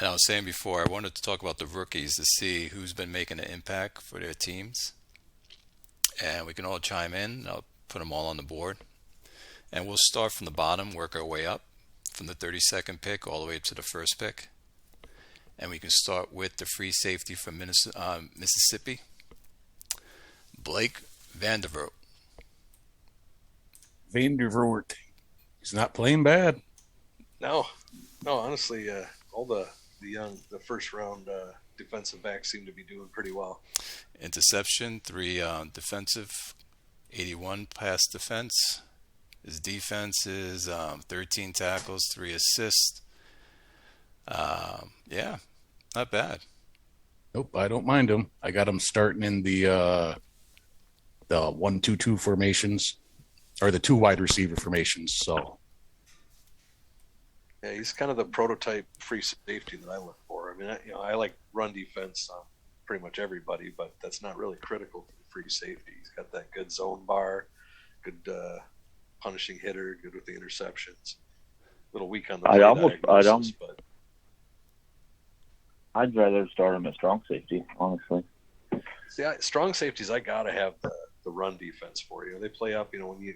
And I was saying before, I wanted to talk about the rookies to see who's been making an impact for their teams. And we can all chime in. I'll put them all on the board. And we'll start from the bottom, work our way up from the 32nd pick all the way up to the first pick. And we can start with the free safety from Mississippi, Blake Vandervoort. Vandervoort. He's not playing bad. No, honestly, all the first round defensive backs seem to be doing pretty well. Interception, 3 defensive, 81 pass defense. His defense is 13 tackles, 3 assists. Yeah, not bad. Nope, I don't mind him. I got him starting in the 1-2-2 formations, or the 2 wide receiver formations. So, yeah, he's kind of the prototype free safety that I look for. I mean, I like run defense on pretty much everybody, but that's not really critical to the free safety. He's got that good zone bar, good punishing hitter, good with the interceptions. A little weak on the diagnosis, but I'd rather start him at strong safety, honestly. See, strong safeties, I gotta have the run defense for you. They play up, when you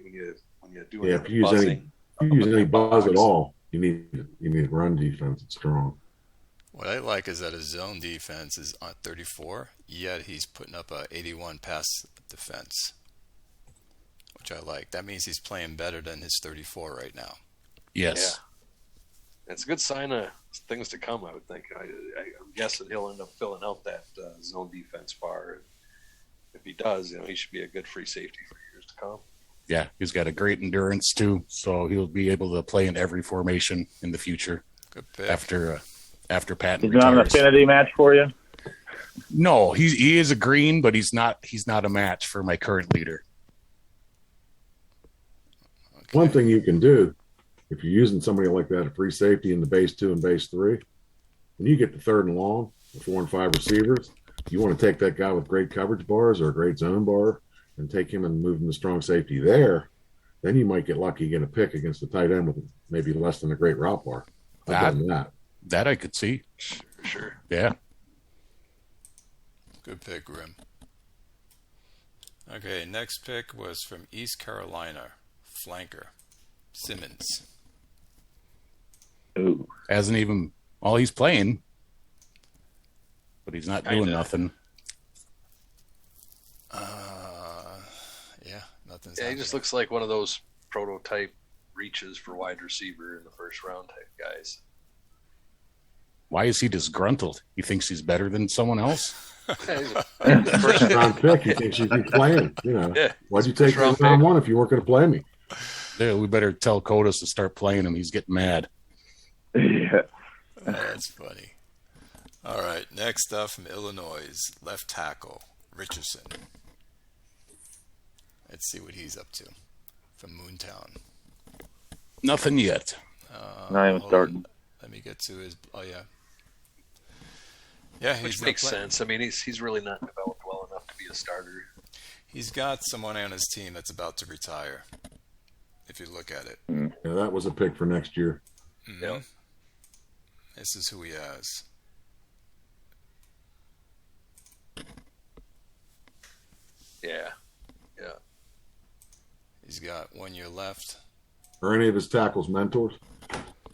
do if you use any buzz at all, you need run defense. It's strong. What I like is that his zone defense is on 34, yet he's putting up a 81 pass defense, which I like. That means he's playing better than his 34 right now. Yes. Yeah. It's a good sign of things to come, I would think. I'm guessing he'll end up filling out that zone defense bar. And if he does, he should be a good free safety for years to come. Yeah, he's got a great endurance too, so he'll be able to play in every formation in the future. Good pick. After Patton retires. He's not an affinity match for you? No, he is a green, but he's not a match for my current leader. Okay. One thing you can do, if you're using somebody like that, a free safety in the base 2 and base 3, when you get to 3rd and long, the 4 and 5 receivers, you want to take that guy with great coverage bars or a great zone bar and take him and move him to strong safety there. Then you might get lucky, get a pick against the tight end with maybe less than a great route bar. That I could see. Sure. Yeah. Good pick, Grim. Okay, next pick was from East Carolina, flanker, Simmons. Ooh. Hasn't even he's playing, but he's not doing nothing. Yeah, nothing's he just looks like one of those prototype reaches for wide receiver in the first round type guys. Why is he disgruntled? He thinks he's better than someone else? First round pick, he thinks he can be playing. Yeah. Why'd you take round 1 if you weren't going to play me? Yeah, we better tell Kodos to start playing him. He's getting mad. Yeah. That's funny. All right, next up from Illinois, left tackle, Richardson. Let's see what he's up to from Moontown. Nothing yet. Not even starting. Let me get to his. Oh yeah. Yeah, which makes sense. I mean, he's really not developed well enough to be a starter. He's got someone on his team that's about to retire. If you look at it. Yeah, that was a pick for next year. Mm-hmm. Yeah. This is who he has. Yeah. He's got 1 year left. Are any of his tackles mentors?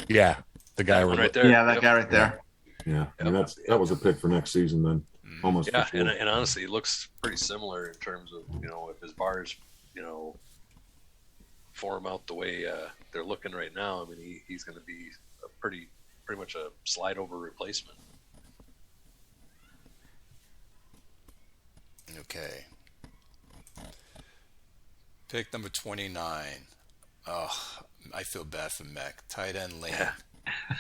Yeah, the guy right there. Yeah, that guy right there. Yeah, I mean, that was a pick for next season then. Almost. Yeah, sure. and honestly, he looks pretty similar in terms of, if his bars, form out the way they're looking right now. I mean, he's going to be a pretty much a slide over replacement. Okay. Pick number 29. Oh, I feel bad for Mech. Tight end Lane. Yeah.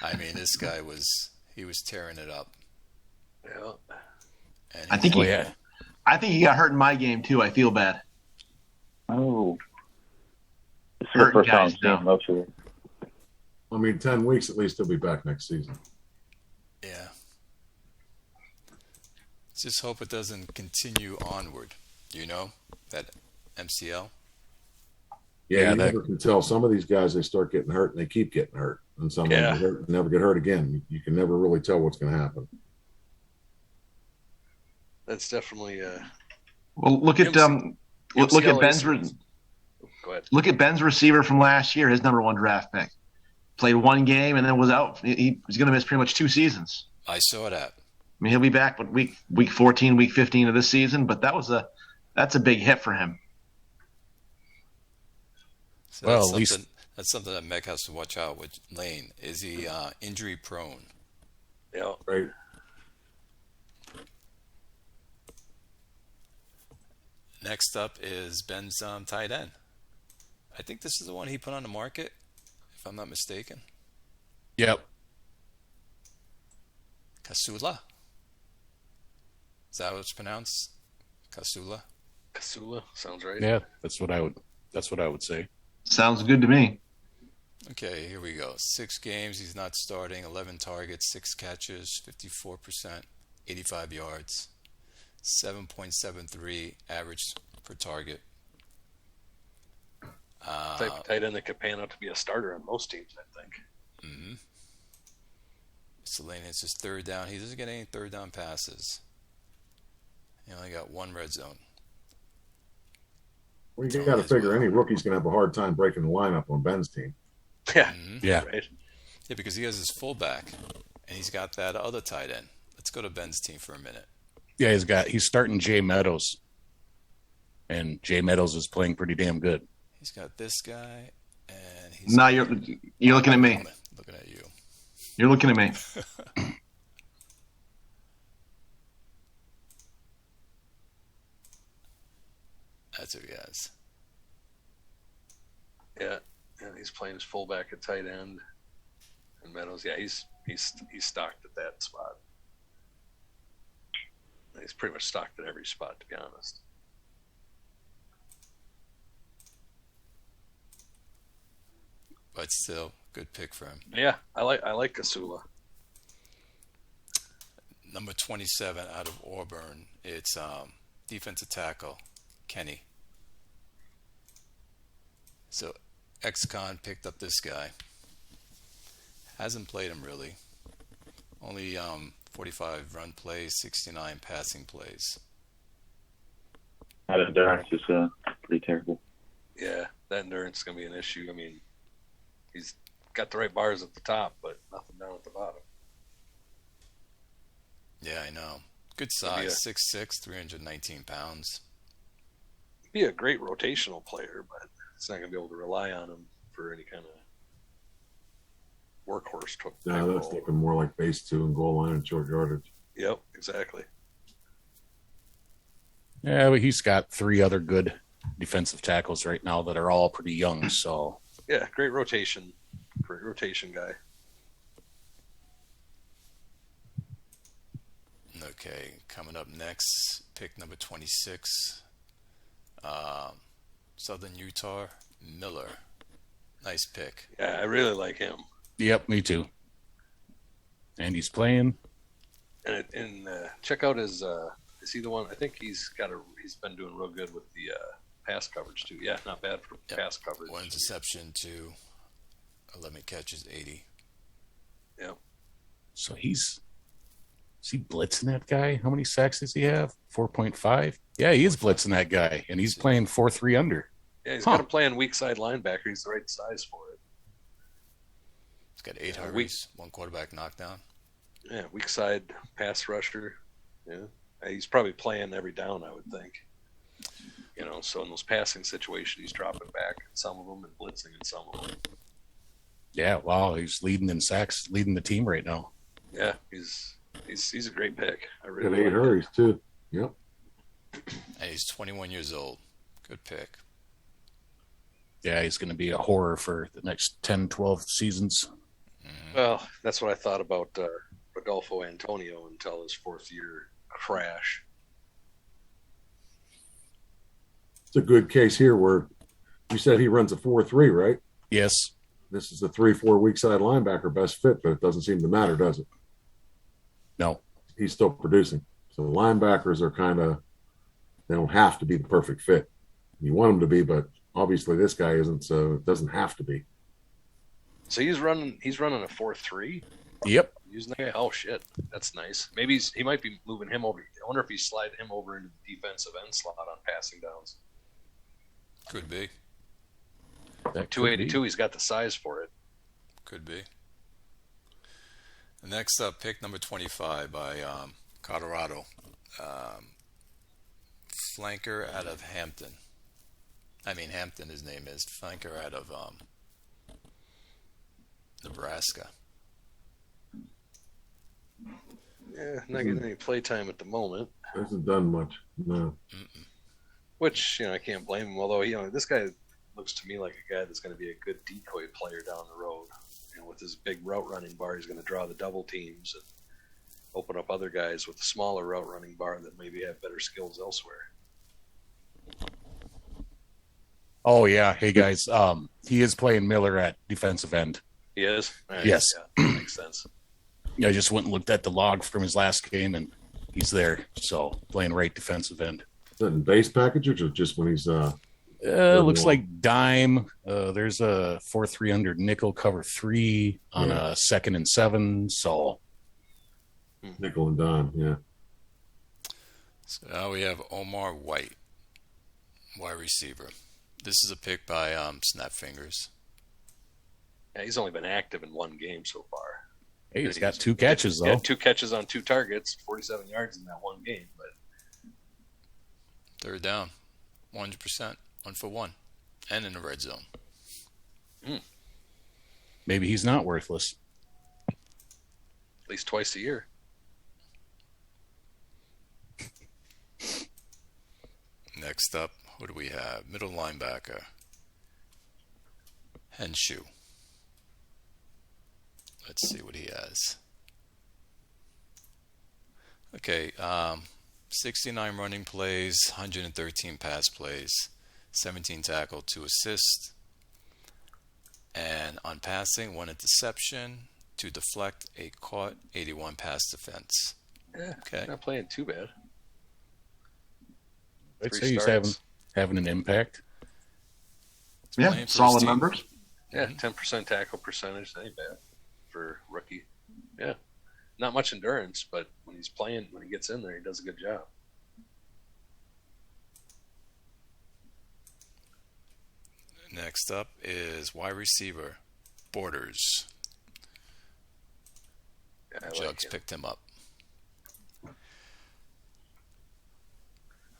I mean, this guy was tearing it up. Yeah. And I think he got hurt in my game too. I feel bad. Oh. This is the Hurt first time guys I've seen him, most of it. I mean, 10 weeks at least he'll be back next season. Yeah. Let's just hope it doesn't continue onward. That MCL. Yeah, you that never can tell. Some of these guys, they start getting hurt and they keep getting hurt. And some of them get hurt and never get hurt again. You can never really tell what's going to happen. That's definitely Well, look at Ben's. Go ahead. Look at Ben's receiver from last year, his number 1 draft pick. Played 1 game and then was out. He's going to miss pretty much 2 seasons. I saw that. I mean, he'll be back week 14, week 15 of this season, but that's a big hit for him. So Well, that's at least that's something that Meg has to watch out with. Lane, is he injury prone? Yeah. Right. Next up is Ben's tight end. I think this is the one he put on the market, if I'm not mistaken. Yep. Kasula. Is that how it's pronounced? Kasula. Kasula sounds right. Yeah, that's what I would say. Sounds good to me. Okay, here we go. 6 games, he's not starting. 11 targets, 6 catches, 54%, 85 yards, 7.73 average per target. Type of tight end that could pan out to be a starter on most teams, I think. Mm-hmm. Selena, it's his 3rd down. He doesn't get any 3rd down passes. He only got 1 red zone. Well, you got to figure any rookie's going to have a hard time breaking the lineup on Ben's team. Yeah. Mm-hmm. Yeah. Right. Yeah, because he has his fullback, and he's got that other tight end. Let's go to Ben's team for a minute. Yeah, he's starting Jay Meadows. And Jay Meadows is playing pretty damn good. He's got this guy, and he's... Now you're looking at me. I'm looking at you. You're looking at me. That's who he has. Yeah. And he's playing his fullback at tight end. And Meadows, yeah, he's stocked at that spot. He's pretty much stocked at every spot, to be honest. But still, good pick for him. Yeah, I like Kasula. Number 27 out of Auburn, it's defensive tackle, Kenny. So, ex-con picked up this guy. Hasn't played him really. Only 45 run plays, 69 passing plays. That endurance is pretty terrible. Yeah, that endurance is going to be an issue. I mean, he's got the right bars at the top, but nothing down at the bottom. Yeah, I know. Good size, 6'6", 319 pounds. Be a great rotational player, but it's not going to be able to rely on him for any kind of workhorse type No, that's role. looking more like base 2 and goal line and short yardage. Yep, exactly. Yeah, but he's got 3 other good defensive tackles right now that are all pretty young. So Yeah, great rotation guy. Okay, coming up next, pick number 26. Southern Utah, Miller. Nice pick. Yeah, I really like him. yep, me too. And he's playing. And check out his. Is he the one? I think he's been doing real good with the pass coverage too. Yeah, not bad for pass coverage. 1 interception to 11 catches, 80. Yep. So is he blitzing that guy? How many sacks does he have? 4.5? Yeah, he is blitzing that guy, and he's playing 4-3 under. Yeah, he's got to play on weak side linebacker. He's the right size for it. He's got 8 hurries, 1 quarterback knockdown. Yeah, weak side pass rusher. Yeah, he's probably playing every down, I would think. You know, so in those passing situations, he's dropping back in some of them and blitzing in some of them. Yeah, wow, he's leading in sacks, leading the team right now. Yeah, he's a great pick. I Got really 8 like him. hurries too. Yep. And he's 21 years old. Good pick. Yeah, he's going to be a horror for the next 10, 12 seasons. Well, that's what I thought about Rodolfo Antonio until his 4th year crash. It's a good case here where you said he runs a 4-3, right? Yes. This is a 3-4 weak side linebacker best fit, but it doesn't seem to matter, does it? No. He's still producing. So the linebackers are they don't have to be the perfect fit. You want them to be, but obviously this guy isn't, so it doesn't have to be. So he's running a 4-3. Yep. Using that guy. Oh shit, that's nice. Maybe he might be moving him over. I wonder if he's sliding him over into the defensive end slot on passing downs. Could be. That 282. He's got the size for it. Could be. Next up, pick number 25 by Colorado. Flanker out of Hampton. Hampton, his name is. Flanker out of Nebraska. Yeah, not getting any play time at the moment. Hasn't done much. No. Which, I can't blame him. Although, this guy looks to me like a guy that's going to be a good decoy player down the road. With his big route running bar, he's going to draw the double teams and open up other guys with the smaller route running bar that maybe have better skills elsewhere. Oh yeah. Hey guys. He is playing Miller at defensive end. He is? Right. Yes. Yeah, makes sense. Yeah, I just went and looked at the log from his last game, and he's there. So playing right defensive end. Is that in base package or just when he's Looks like dime. There's a 4-3 under nickel cover 3 on a 2nd and 7. So nickel and dime, yeah. So now we have Omar White, wide receiver. This is a pick by Snap Fingers. Yeah, he's only been active in one game so far. hey, he's got 2 catches though. He had 2 catches on 2 targets, 47 yards in that one game. But Third down, 100%, 1 for 1, and in the red zone. Maybe he's not worthless. at least twice a year. Next up, who do we have? Middle linebacker, Henshaw. Let's see what he has. Okay, 69 running plays, 113 pass plays, 17 tackle, 2 assists, and on passing, 1 interception, 2 deflect, 8 caught, 81 pass defense. Yeah, Okay. not playing too bad. I'd 3 say he's starts. having an impact. Yeah, playing for solid his team. numbers. Yeah, 10% tackle percentage. That ain't bad for rookie. Yeah, not much endurance, but when he's playing, when he gets in there, he does a good job. Next up is wide receiver, Borders. Yeah, I like Jugs him. picked him up.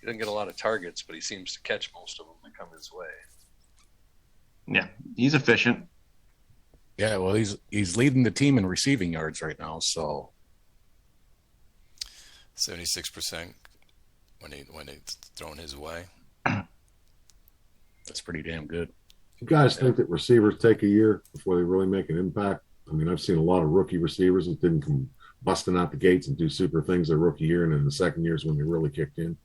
He doesn't get a lot of targets, but he seems to catch most of them that come his way. Yeah, he's efficient. Yeah, well, he's leading the team in receiving yards right now. So 76% when it's thrown his way. that's pretty damn good. You guys think that receivers take a year before they really make an impact? I mean, I've seen a lot of rookie receivers that didn't come busting out the gates and do super things their rookie year, and then the second year is when they really kicked in.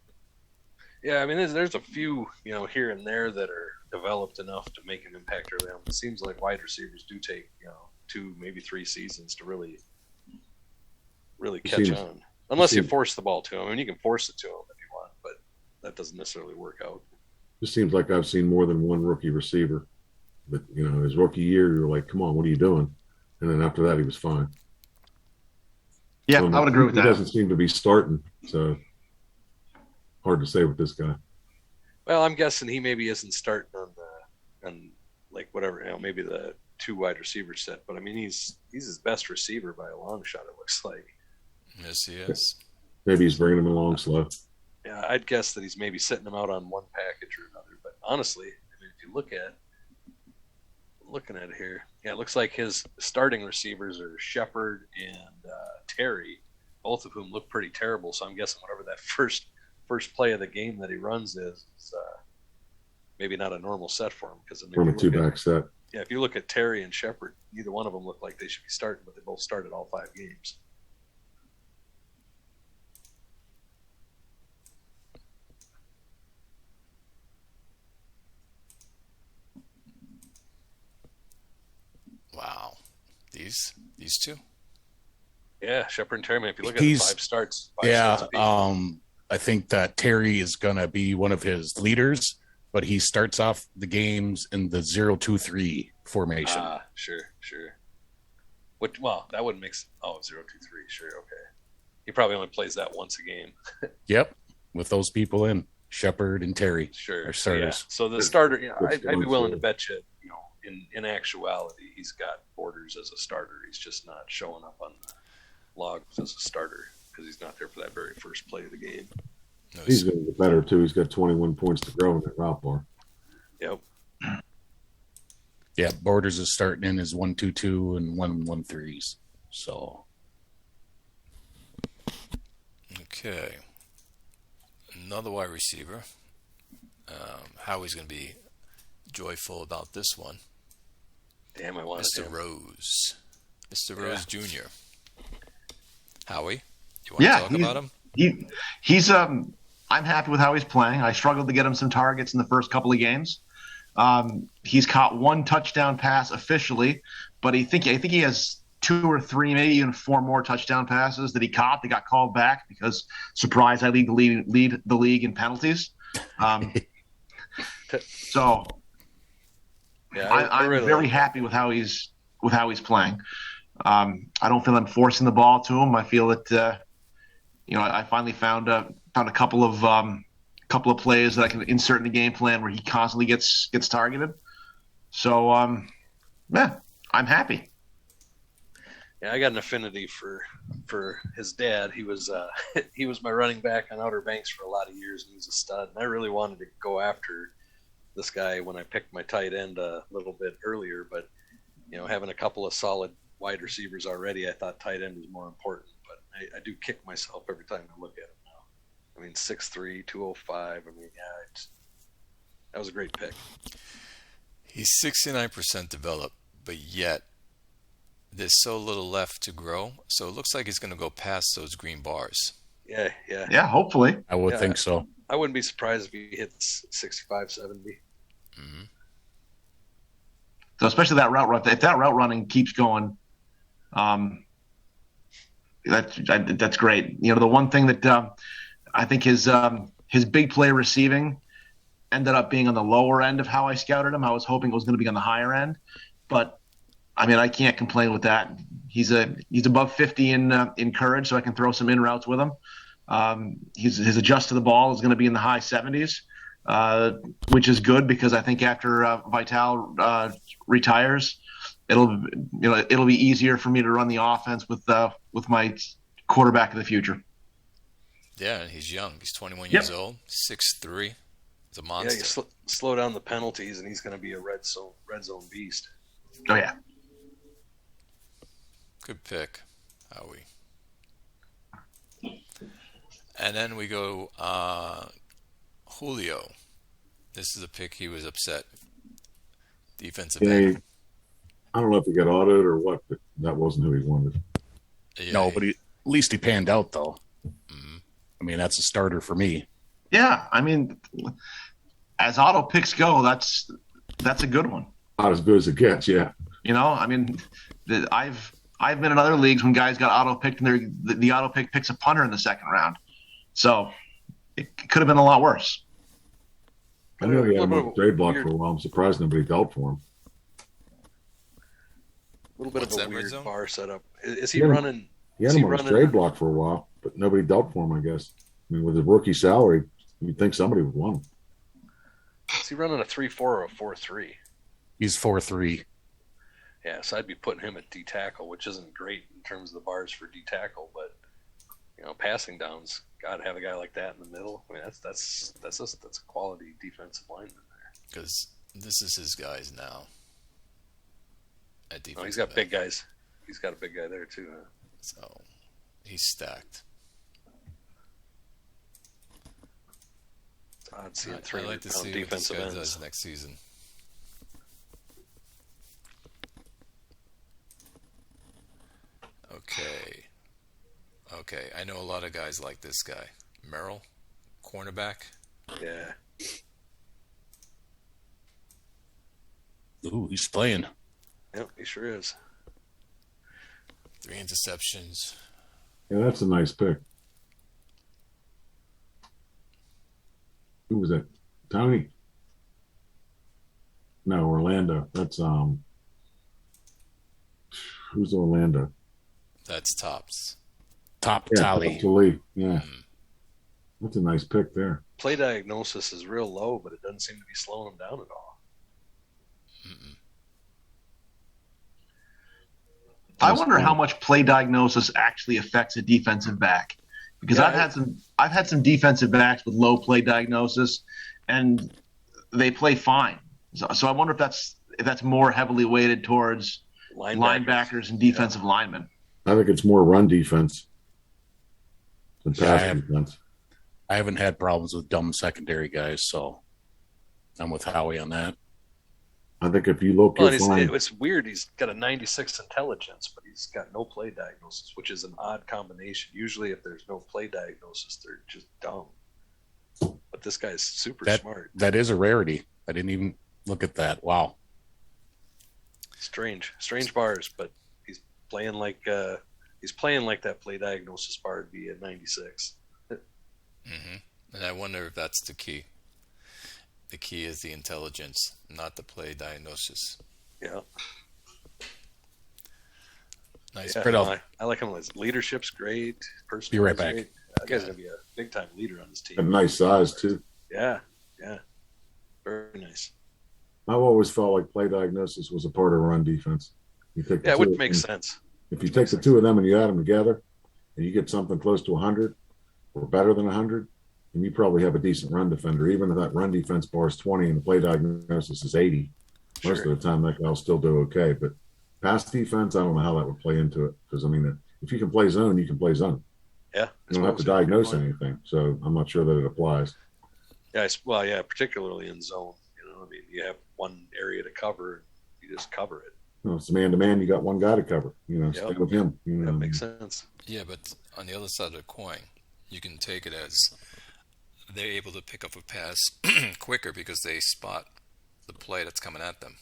Yeah, I mean, there's a few, here and there that are developed enough to make an impact early on. It seems like wide receivers do take, 2, maybe 3 seasons to really catch on. Unless you force the ball to them. I mean, you can force it to them if you want, but that doesn't necessarily work out. Just seems like I've seen more than one rookie receiver that, his rookie year, you're like, come on, what are you doing? And then after that, he was fine. Yeah, I would agree with He that. doesn't seem to be starting, so hard to say with this guy. Well, I'm guessing he maybe isn't starting on like whatever, maybe the 2 wide receiver set, but I mean, he's his best receiver by a long shot, it looks like. Yes, he is. Maybe he's bringing him along slow. Yeah, I'd guess that he's maybe setting them out on one package or another. But honestly, I mean, if you looking at it here, yeah, it looks like his starting receivers are Shepard and Terry, both of whom look pretty terrible. So I'm guessing whatever that first play of the game that he runs is maybe not a normal set for him. Because From a 2-back set. Yeah, if you look at Terry and Shepard, neither one of them look like they should be starting, but they both started all 5 games. Wow. These 2? Yeah, Shepard and Terry. I mean, if you look at the 5 starts, 5 Yeah, starts apiece. I think that Terry is going to be one of his leaders, but he starts off the games in the 0-2-3 formation. Sure. Well, that wouldn't make sense. 0-2-3. Sure, okay. He probably only plays that once a game. Yep, with those people in Shepard and Terry. Sure. Are starters. Yeah. So the starter, I'd be willing to bet you, in actuality, he's got Borders as a starter. He's just not showing up on the logs as a starter because he's not there for that very first play of the game. He's going to get better, too. He's got 21 points to grow in that route bar. Yep. Yeah, Borders is starting in his 1-2-2 and 1-1-3s. So. Okay. Another wide receiver. Howie's going to be joyful about this one. Damn, I wanted Mr. him. Rose. Mr. Rose Jr. Howie, you want to talk about him? He's I'm happy with how he's playing. I struggled to get him some targets in the first couple of games. He's caught one touchdown pass officially, but I think he has 2 or 3, maybe even 4 more touchdown passes that he caught that got called back because, surprise, I lead the league in penalties. So I'm really very happy with how he's playing. I don't feel I'm forcing the ball to him. I feel that I finally found a couple of plays that I can insert in the game plan where he constantly gets targeted. So I'm happy. Yeah, I got an affinity for his dad. He was my running back on Outer Banks for a lot of years, and he was a stud. And I really wanted to go after this guy when I picked my tight end a little bit earlier, but having a couple of solid wide receivers already, I thought tight end was more important. But I do kick myself every time I look at him now. I mean, 6'3", 205. I mean, that was a great pick. He's 69% developed, but yet there's so little left to grow. So it looks like he's going to go past those green bars. Yeah. Hopefully. I would think so. I wouldn't be surprised if he hits 65, 70. Mm-hmm. So especially that route run. If that route running keeps going, that's great. The one thing that I think his big play receiving ended up being on the lower end of how I scouted him. I was hoping it was going to be on the higher end, but I mean, I can't complain with that. He's above 50 in courage, so I can throw some in routes with him. His adjust to the ball is going to be in the high 70s, which is good because I think after Vital retires, it'll be easier for me to run the offense with my quarterback of the future. Yeah, and he's young. He's 21 years old, 6'3". He's a monster. Yeah, you slow down the penalties, and he's going to be a red zone beast. Oh yeah. Good pick, Howie. And then we go Julio. This is a pick he was upset. Defensive end. I don't know if he got autoed or what, but that wasn't who he wanted. Yeah, No, but at least he panned out, though. Mm-hmm. I mean, that's a starter for me. Yeah, I mean, as auto picks go, that's a good one. Not as good as it gets, yeah. I mean, I've been in other leagues when guys got auto picked and the auto pick picks a punter in the second round. So it could have been a lot worse. I know he had him on trade block for a while. I'm surprised nobody dealt for him. A little bit What's of a that, weird Red Zone? bar setup. Is he running? He had him on his trade block for a while, but nobody dealt for him, I guess. I mean, with his rookie salary, you'd think somebody would want him. Is he running a 3-4 or a 4-3? He's 4'3". Yeah, so I'd be putting him at D tackle, which isn't great in terms of the bars for D tackle, but passing downs, got to have a guy like that in the middle. I mean, that's a quality defensive lineman there. Because this is his guys now. At defensive He's got end. big guys. He's got a big guy there too. Huh? So he's stacked. It's odd seeing I'd like to 300-pound see what this defensive guy ends. does next season. Okay. I know a lot of guys like this guy. Merrill, cornerback. Yeah. Ooh, he's playing. Yep, he sure is. 3 interceptions. Yeah, that's a nice pick. Who was that? Tony? No, Orlando. That's who's Orlando? That's tops. Top Yeah, tally. Tally. Yeah, that's a nice pick there. Play diagnosis is real low, but it doesn't seem to be slowing him down at all. I wonder how much play diagnosis actually affects a defensive back, because I've had some defensive backs with low play diagnosis, and they play fine. So I wonder if that's more heavily weighted towards linebackers and defensive linemen. I think it's more run defense than pass defense. I haven't had problems with dumb secondary guys, so I'm with Howie on that. I think if you look, it's weird. He's got a 96 intelligence, but he's got no play diagnosis, which is an odd combination. Usually, if there's no play diagnosis, they're just dumb. But this guy's super smart. That is a rarity. I didn't even look at that. Wow. Strange bars, but he's playing like that play diagnosis bar would be at 96. And I wonder if that's the key. The key is the intelligence, not the play diagnosis. Yeah. Nice. Yeah, I like him. His leadership's great. Be right back. Great. That guy's going to be a big-time leader on this team. a nice size, too. Yeah. Very nice. I've always felt like play diagnosis was a part of run defense. It would make sense. If you take the two of them and you add them together and you get something close to 100 or better than 100, and you probably have a decent run defender. Even if that run defense bar is 20 and the play diagnosis is 80, most of the time that guy will still do okay. But pass defense, I don't know how that would play into it. Because, I mean, if you can play zone, you can play zone. Yeah. You don't have to diagnose anything. So I'm not sure that it applies. Yeah, particularly in zone. You have one area to cover, you just cover it. Well, it's man-to-man, you got one guy to cover. Stay with him. That makes sense. Yeah, but on the other side of the coin, you can take it as they're able to pick up a pass quicker because they spot the play that's coming at them.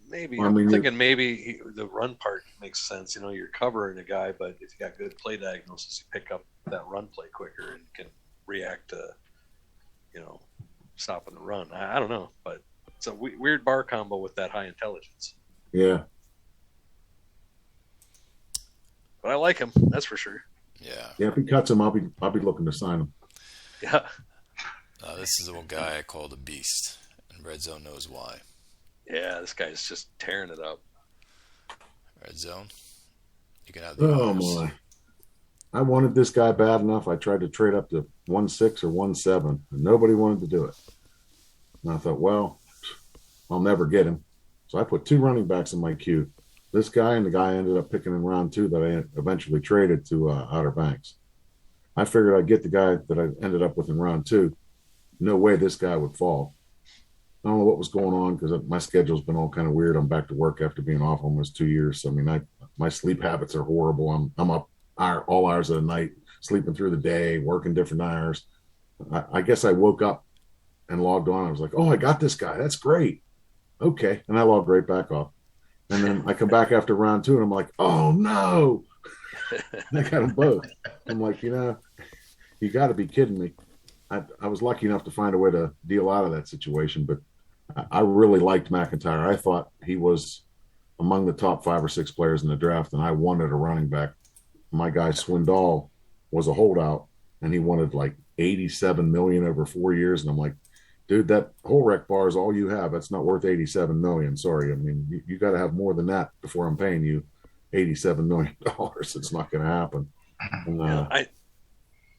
Maybe. I'm thinking maybe the run part makes sense. You're covering a guy, but if you got good play diagnosis, you pick up that run play quicker and can react to, stopping the run. I don't know, but it's a weird bar combo with that high intelligence. Yeah. But I like him, that's for sure. Yeah. Yeah, if he cuts him, I'll be looking to sign him. Yeah. This is a guy I call the Beast, and Red Zone knows why. Yeah, this guy's just tearing it up. Red Zone, you can have the honors. My! I wanted this guy bad enough. I tried to trade up to 1.6 or 1.7, and nobody wanted to do it. And I thought, well, I'll never get him. So I put two running backs in my queue. This guy and the guy I ended up picking in round 2 that I eventually traded to Outer Banks. I figured I'd get the guy that I ended up with in round 2. No way this guy would fall. I don't know what was going on because my schedule's been all kind of weird. I'm back to work after being off almost 2 years. So, I mean, my sleep habits are horrible. I'm up all hours of the night, sleeping through the day, working different hours. I guess I woke up and logged on. I was like, oh, I got this guy. That's great. Okay. And I logged right back off. And then I come back after round 2 and I'm like, oh, no. I got them both. I'm like, you got to be kidding me. I was lucky enough to find a way to deal out of that situation, but I really liked McIntyre. I thought he was among the top 5 or 6 players in the draft, and I wanted a running back. My guy Swindoll was a holdout, and he wanted like $87 million over 4 years, and I'm like, dude, that whole rec bar is all you have. That's not worth $87 million. Sorry, I mean, you got to have more than that before I'm paying you $87 million. It's not going to happen. And,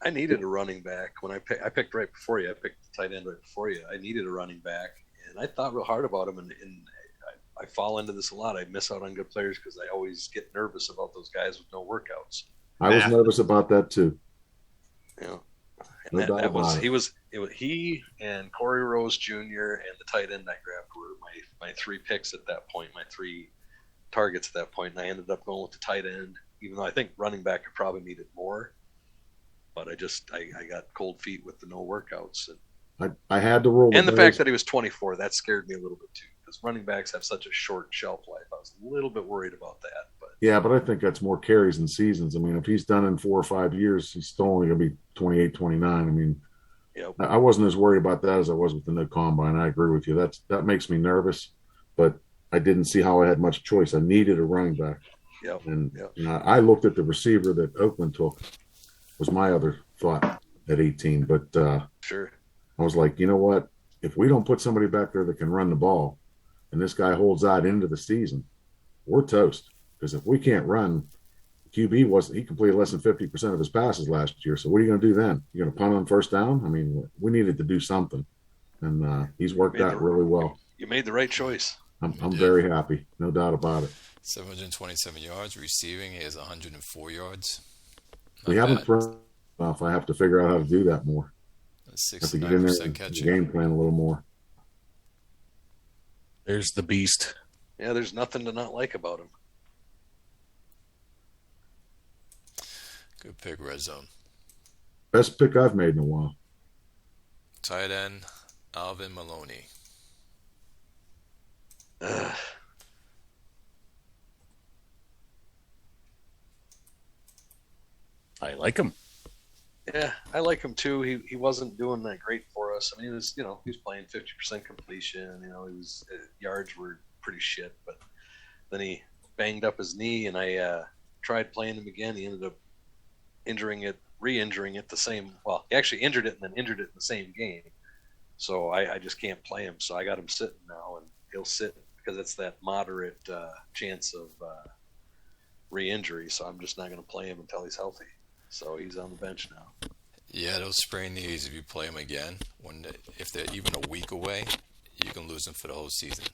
I needed a running back when I picked right before you. I picked the tight end right before you. I needed a running back, and I thought real hard about him. And I fall into this a lot. I miss out on good players because I always get nervous about those guys with no workouts. I was nervous about that too. Yeah, and he and Corey Rose Jr. and the tight end I grabbed were my 3 picks at that point, my 3 targets at that point, and I ended up going with the tight end, even though I think running back I probably needed more. But I got cold feet with the no workouts. And I had to roll. And the fact that he was 24, that scared me a little bit too, because running backs have such a short shelf life. I was a little bit worried about that. But I think that's more carries and seasons. I mean, if he's done in 4 or 5 years, he's still only going to be 28, 29. I mean, Yep. I wasn't as worried about that as I was with the new combine. I agree with you. That makes me nervous, but I didn't see how I had much choice. I needed a running back. Yep. And Yep. I looked at the receiver that Oakland took was my other thought at 18. But Sure. I was like, you know what? If we don't put somebody back there that can run the ball and this guy holds out into the season, we're toast. Because if we can't run, he completed less than 50% of his passes last year. So what are you going to do then? You're going to punt on first down? I mean, we needed to do something. And he's worked out really well. You made the right choice. I'm very happy. No doubt about it. 727 yards receiving. He has 104 yards. We haven't thrown enough. I have to figure out how to do that more. I have to get in there 69% and catching. game plan a little more. There's the beast. Yeah, there's nothing to not like about him. Good pick, red zone. Best pick I've made in a while. Tight end, Alvin Maloney. I like him. Yeah, I like him too. He wasn't doing that great for us. I mean, he was playing 50% completion. Yards were pretty shit. But then he banged up his knee, and I tried playing him again. He ended up re-injuring it the same. Well, he actually injured it and then injured it in the same game. So I just can't play him. So I got him sitting now, and he'll sit because it's that moderate chance of re-injury. So I'm just not going to play him until he's healthy. So he's on the bench now. Yeah, those sprained knees, if you play them again, if they're even a week away, you can lose them for the whole season.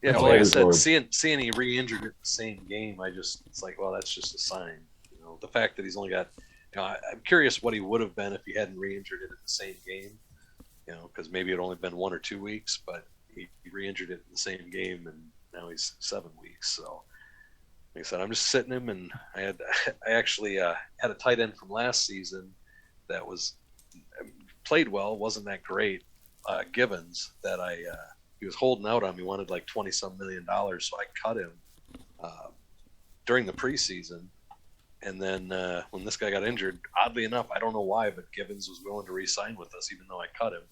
Yeah, That's like I always said, hard. seeing he re-injured it the same game, it's like, well, that's just a sign. The fact that he's only got, I'm curious what he would have been if he hadn't re-injured it in the same game. Because maybe it only been 1 or 2 weeks, but he re-injured it in the same game, and now he's 7 weeks. So, like I said, I'm just sitting him, and I actually had a tight end from last season that played well, wasn't that great. Gibbons, that he was holding out on me, wanted like $20-some million, so I cut him during the preseason. And then when this guy got injured, oddly enough, I don't know why, but Gibbons was willing to re-sign with us, even though I cut him.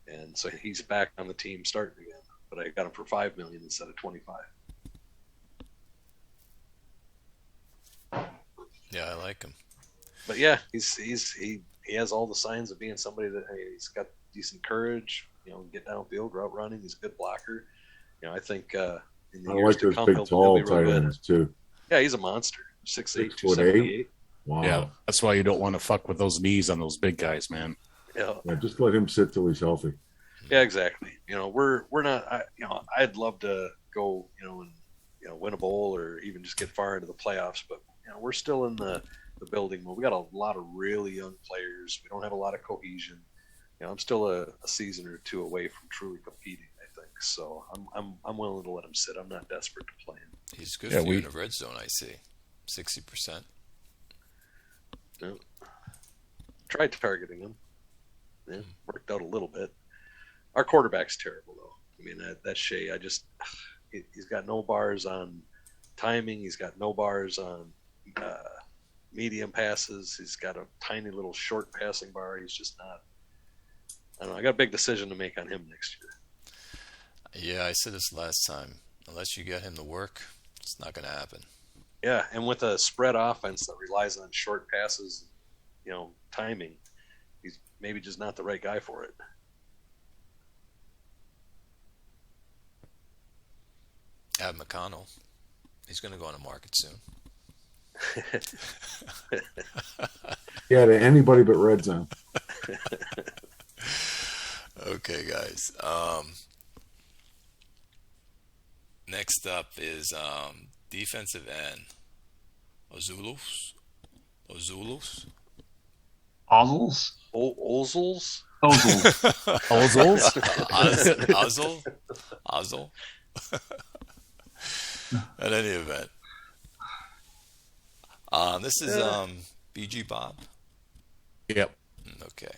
And so he's back on the team starting again. But I got him for $5 million instead of $25. Yeah, I like him. But yeah, he has all the signs of being somebody that he's got decent courage. Get downfield, route running. He's a good blocker. I think in the I years like to those come, big, he'll tall be real tight good. ends too. Yeah, he's a monster. 6'8", 6'8". 278. Wow. Yeah, that's why you don't want to fuck with those knees on those big guys, man. Yeah. Yeah, just let him sit till he's healthy. Yeah, exactly. We're not. I'd love to go, and win a bowl or even just get far into the playoffs. But we're still in the building. We got a lot of really young players. We don't have a lot of cohesion. I'm still a season or two away from truly competing, I think. So I'm willing to let him sit. I'm not desperate to play him. He's good for you in the red zone, I see. 60%. Yeah. Tried targeting him. Yeah, worked out a little bit. Our quarterback's terrible, though. I mean, that Shea, he's got no bars on timing. He's got no bars on medium passes. He's got a tiny little short passing bar. He's just not. I don't know. I got a big decision to make on him next year. Yeah, I said this last time. Unless you get him to work, it's not going to happen. Yeah, and with a spread offense that relies on short passes, timing, he's maybe just not the right guy for it. Add McConnell. He's going to go on the market soon. Yeah, to anybody but red zone. Okay, guys. Next up is defensive end. Ozulus? Ozels? Ozels? Ozels? Ozel? At any event. This is BG Bob. Yep. Okay.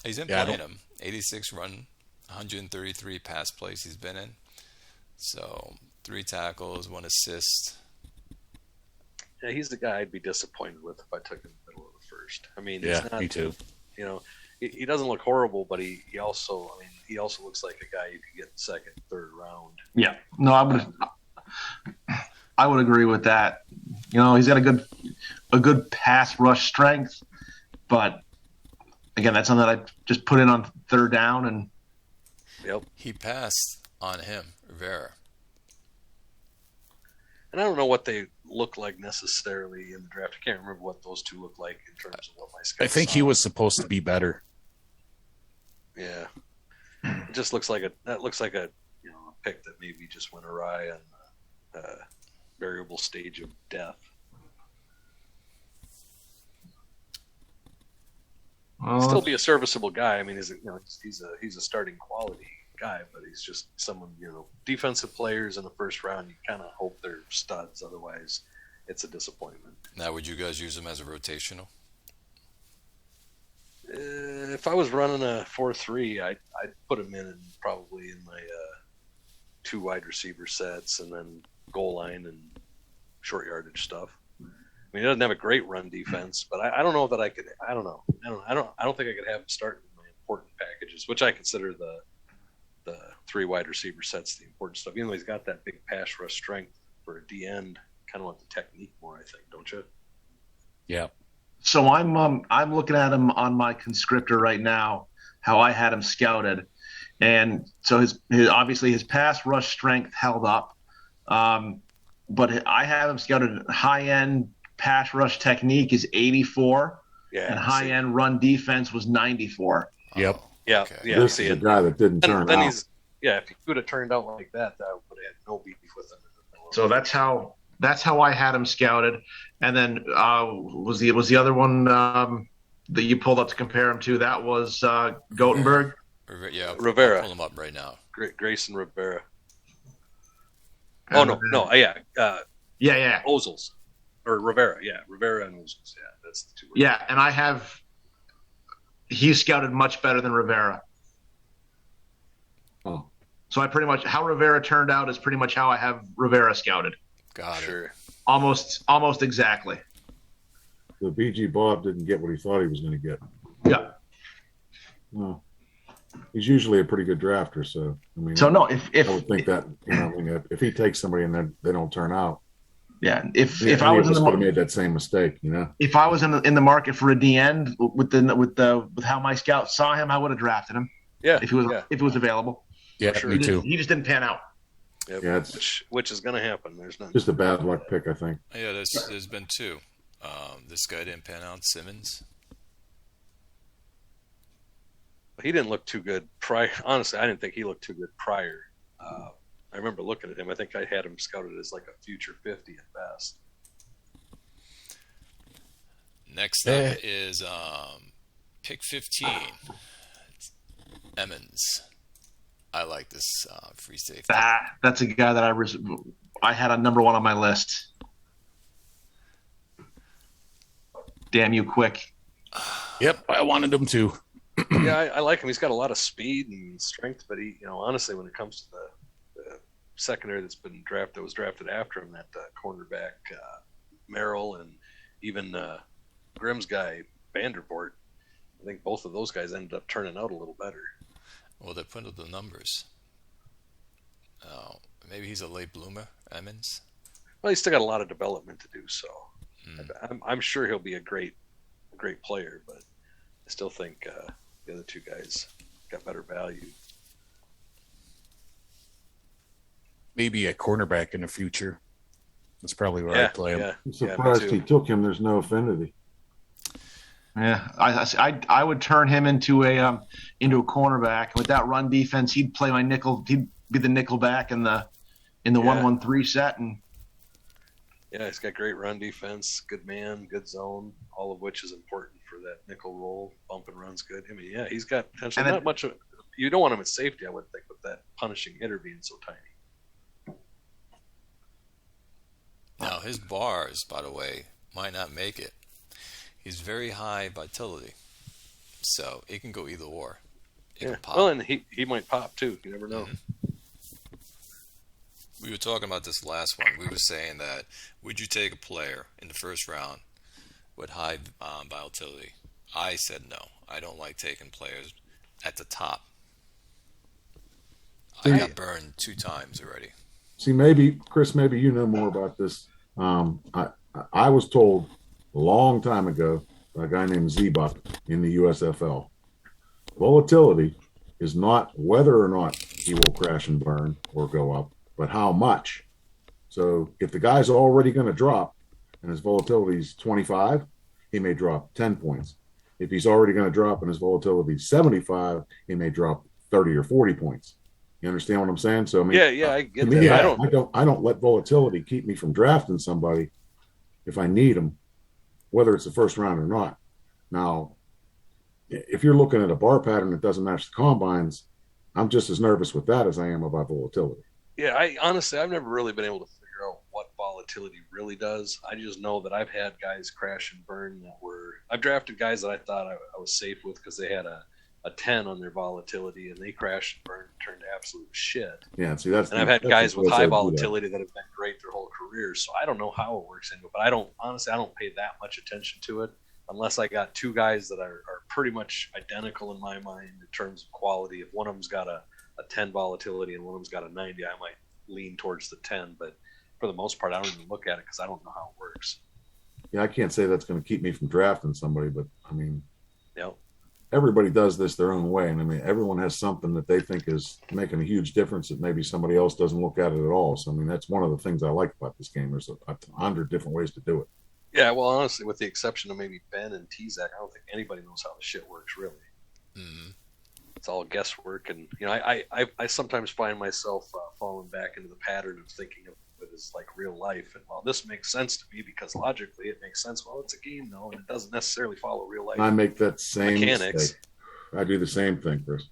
He's been playing him. 86 run, 133 pass plays he's been in. So 3 tackles, 1 assist. Yeah, he's the guy I'd be disappointed with if I took him in the middle of the first. I mean, yeah, he's not, me too. he doesn't look horrible, but he also looks like a guy you could get second, third round. Yeah, no, I would agree with that. He's got a good pass rush strength, but again, that's something that I just put in on third down and. Yep. He passed on him, Rivera. And I don't know what they look like necessarily in the draft. I can't remember what those two look like in terms of what my scouts I think he was supposed to be better. Yeah. It just looks like a pick that maybe just went awry on a variable stage of death. Still be a serviceable guy. I mean, he's a starting quality guy, but he's just someone, defensive players in the first round, you kind of hope they're studs. Otherwise, it's a disappointment. Now, would you guys use him as a rotational? If I was running a 4-3, I'd put him in probably in my two wide receiver sets and then goal line and short yardage stuff. I mean, he doesn't have a great run defense, but I don't know that I could. I don't know. I don't think I could have him start in my important packages, which I consider the three wide receiver sets the important stuff. Even though he's got that big pass rush strength for a D end, kind of want the technique more. I think, don't you? Yeah. So I'm looking at him on my conscriptor right now, how I had him scouted, and so his obviously his pass rush strength held up, but I have him scouted high end pass rush technique is 84, and high end run defense was 94. Yep. Yeah, Okay. yeah. This is a guy that didn't turn then out. if he would have turned out like that, I would have had no beef with him. So that's how I had him scouted. And then was the other one that you pulled up to compare him to? That was Gothenburg. Yeah, Rivera. I'll pull him up right now. Grayson Rivera. Oh no, yeah. Yeah. Ozils or Rivera, yeah, Rivera and Ozils, yeah, that's the two. Yeah, and he's scouted much better than Rivera. Oh, So I pretty much how Rivera turned out is pretty much how I have Rivera scouted. Got it. Sure. Almost exactly. the BG Bob didn't get what he thought he was going to get. Yeah. Well, he's usually a pretty good drafter, so I mean. So no, I would think that if he takes somebody and then they don't turn out. Yeah, if I was in the would have made that same mistake, if I was in the market for a D end with how my scouts saw him, I would have drafted him. Yeah. If it was available. Yeah, Sure. me too. He just didn't pan out. Yep. Yeah, it's which is going to happen. There's not just a bad luck pick, I think. Yeah, there's been two. This guy didn't pan out, Simmons. He didn't look too good prior. Honestly, I didn't think he looked too good prior. I remember looking at him. I think I had him scouted as like a future 50 at best. Next up is pick 15, Emmons. I like this free safety. That's a guy that I had on number one on my list. Damn you quick. Yep, I wanted him to. Yeah, I like him. He's got a lot of speed and strength, but he, honestly, when it comes to the secondary that was drafted after him, that cornerback Merrill and even Grimm's guy Vandervoort, I think both of those guys ended up turning out a little better. Well, they put up the numbers. Maybe he's a late bloomer, Emmons. Well, he's still got a lot of development to do, so I'm sure he'll be a great player, but I still think the other two guys got better value. Maybe a cornerback in the future. That's probably where I'd play him. Yeah, I'm surprised he took him. There's no affinity. Yeah, I would turn him into a cornerback. With that run defense, he'd play my nickel. He'd be the nickel back in the 1-1-3 set, and yeah, he's got great run defense, good man, good zone, all of which is important for that nickel role. Bump and run's good. I mean, yeah, he's got potential. Not much of you don't want him at safety, I would think, with that punishing hitter being so tiny. Now, his bars, by the way, might not make it. He's very high vitality, so it can go either or. It can pop. Well, and he might pop too. You never know. Mm-hmm. We were talking about this last one. We were saying that would you take a player in the first round with high vitality I said no. I don't like taking players at the top. I got burned 2 times already. See, maybe Chris, maybe you know more about this. I was told a long time ago by a guy named Z-Buck in the USFL, volatility is not whether or not he will crash and burn or go up, but how much. So if the guy's already going to drop and his volatility is 25, he may drop 10 points. If he's already going to drop and his volatility is 75, he may drop 30 or 40 points. You understand what I'm saying? So I mean, I get that. I don't let volatility keep me from drafting somebody if I need them, whether it's the first round or not. Now, if you're looking at a bar pattern that doesn't match the combines, I'm just as nervous with that as I am about volatility. Yeah, I've never really been able to figure out what volatility really does. I just know that I've had guys crash and burn I've drafted guys that I thought I was safe with because they had a 10 on their volatility and they crashed and burned and turned to absolute shit. Yeah, see, I've had guys with high volatility that have been great their whole careers. So I don't know how it works anyway, but I don't pay that much attention to it unless I got 2 guys that are pretty much identical in my mind in terms of quality. If one of them's got a 10 volatility and one of them's got a 90, I might lean towards the 10, but for the most part, I don't even look at it because I don't know how it works. Yeah, I can't say that's going to keep me from drafting somebody, but I mean, yeah, everybody does this their own way. And I mean, everyone has something that they think is making a huge difference that maybe somebody else doesn't look at it at all. So, I mean, that's one of the things I like about this game. There's 100 different ways to do it. Yeah, well, honestly, with the exception of maybe Ben and T-Zach, I don't think anybody knows how the shit works, really. Mm-hmm. It's all guesswork. And, I sometimes find myself falling back into the pattern of thinking of it as like real life. And, well, this makes sense to me because logically it makes sense. Well, it's a game, though, and it doesn't necessarily follow real life. And I make that same mechanics. mistake. I do the same thing, Chris.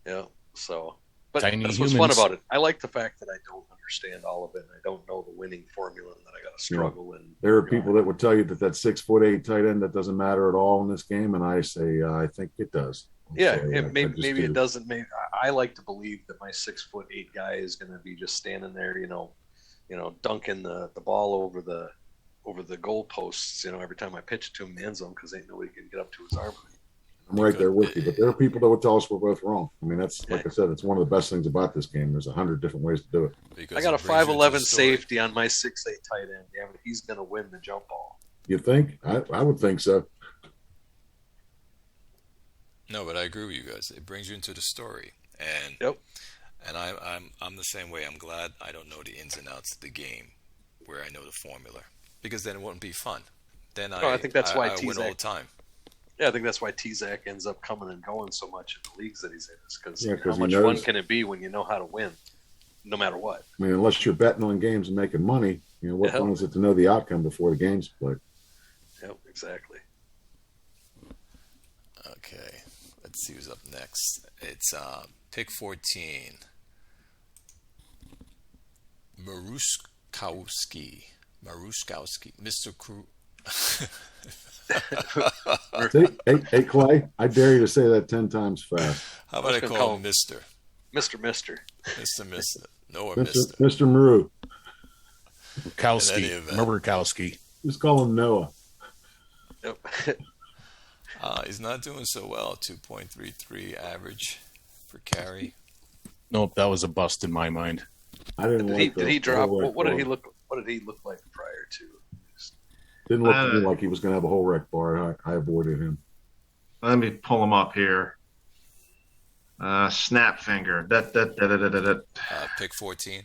Yeah, so. But Tiny that's what's humans. fun about it. I like the fact that I don't understand all of it, and I don't know the winning formula, and that I got to struggle. And there are people that would tell you that 6'8" tight end that doesn't matter at all in this game, and I say I think it does. Yeah, So, maybe it doesn't. Maybe I like to believe that my 6'8" guy is going to be just standing there, dunking the ball over the goalposts, every time I pitch it to him in the end zone because ain't nobody can get up to his arm. I'm right there with you, but there are people that would tell us we're both wrong. I mean, that's like I said, it's one of the best things about this game. There's 100 different ways to do it. Because I got a it brings you into 5'11" the story. safety on my 6'8" tight end. Yeah, but he's going to win the jump ball. You think? I would think so. No, but I agree with you guys. It brings you into the story, and Yep. And I'm the same way. I'm glad I don't know the ins and outs of the game, where I know the formula, because then it wouldn't be fun. Then I think that's why I win all the T-Zach time. Yeah, I think that's why T-Zach ends up coming and going so much in the leagues that he's in. Because how he much knows. fun can it be when you know how to win, no matter what? I mean, unless you're betting on games and making money, what fun is it to know the outcome before the game's played? Yep, exactly. Okay, let's see who's up next. It's pick 14. Maruskowski, Mr. Crew. Hey, Clay, I dare you to say that 10 times fast. How about I call him Mr.? Mr. Noah Mr. Maru. Murkowski. Just call him Noah. Yep. He's not doing so well. 2.33 average per carry. Nope, that was a bust in my mind. I didn't Did he drop? What did he look like prior to? Didn't look to me like he was going to have a whole wreck bar. I avoided him. Let me pull him up here. Snap finger. Pick 14.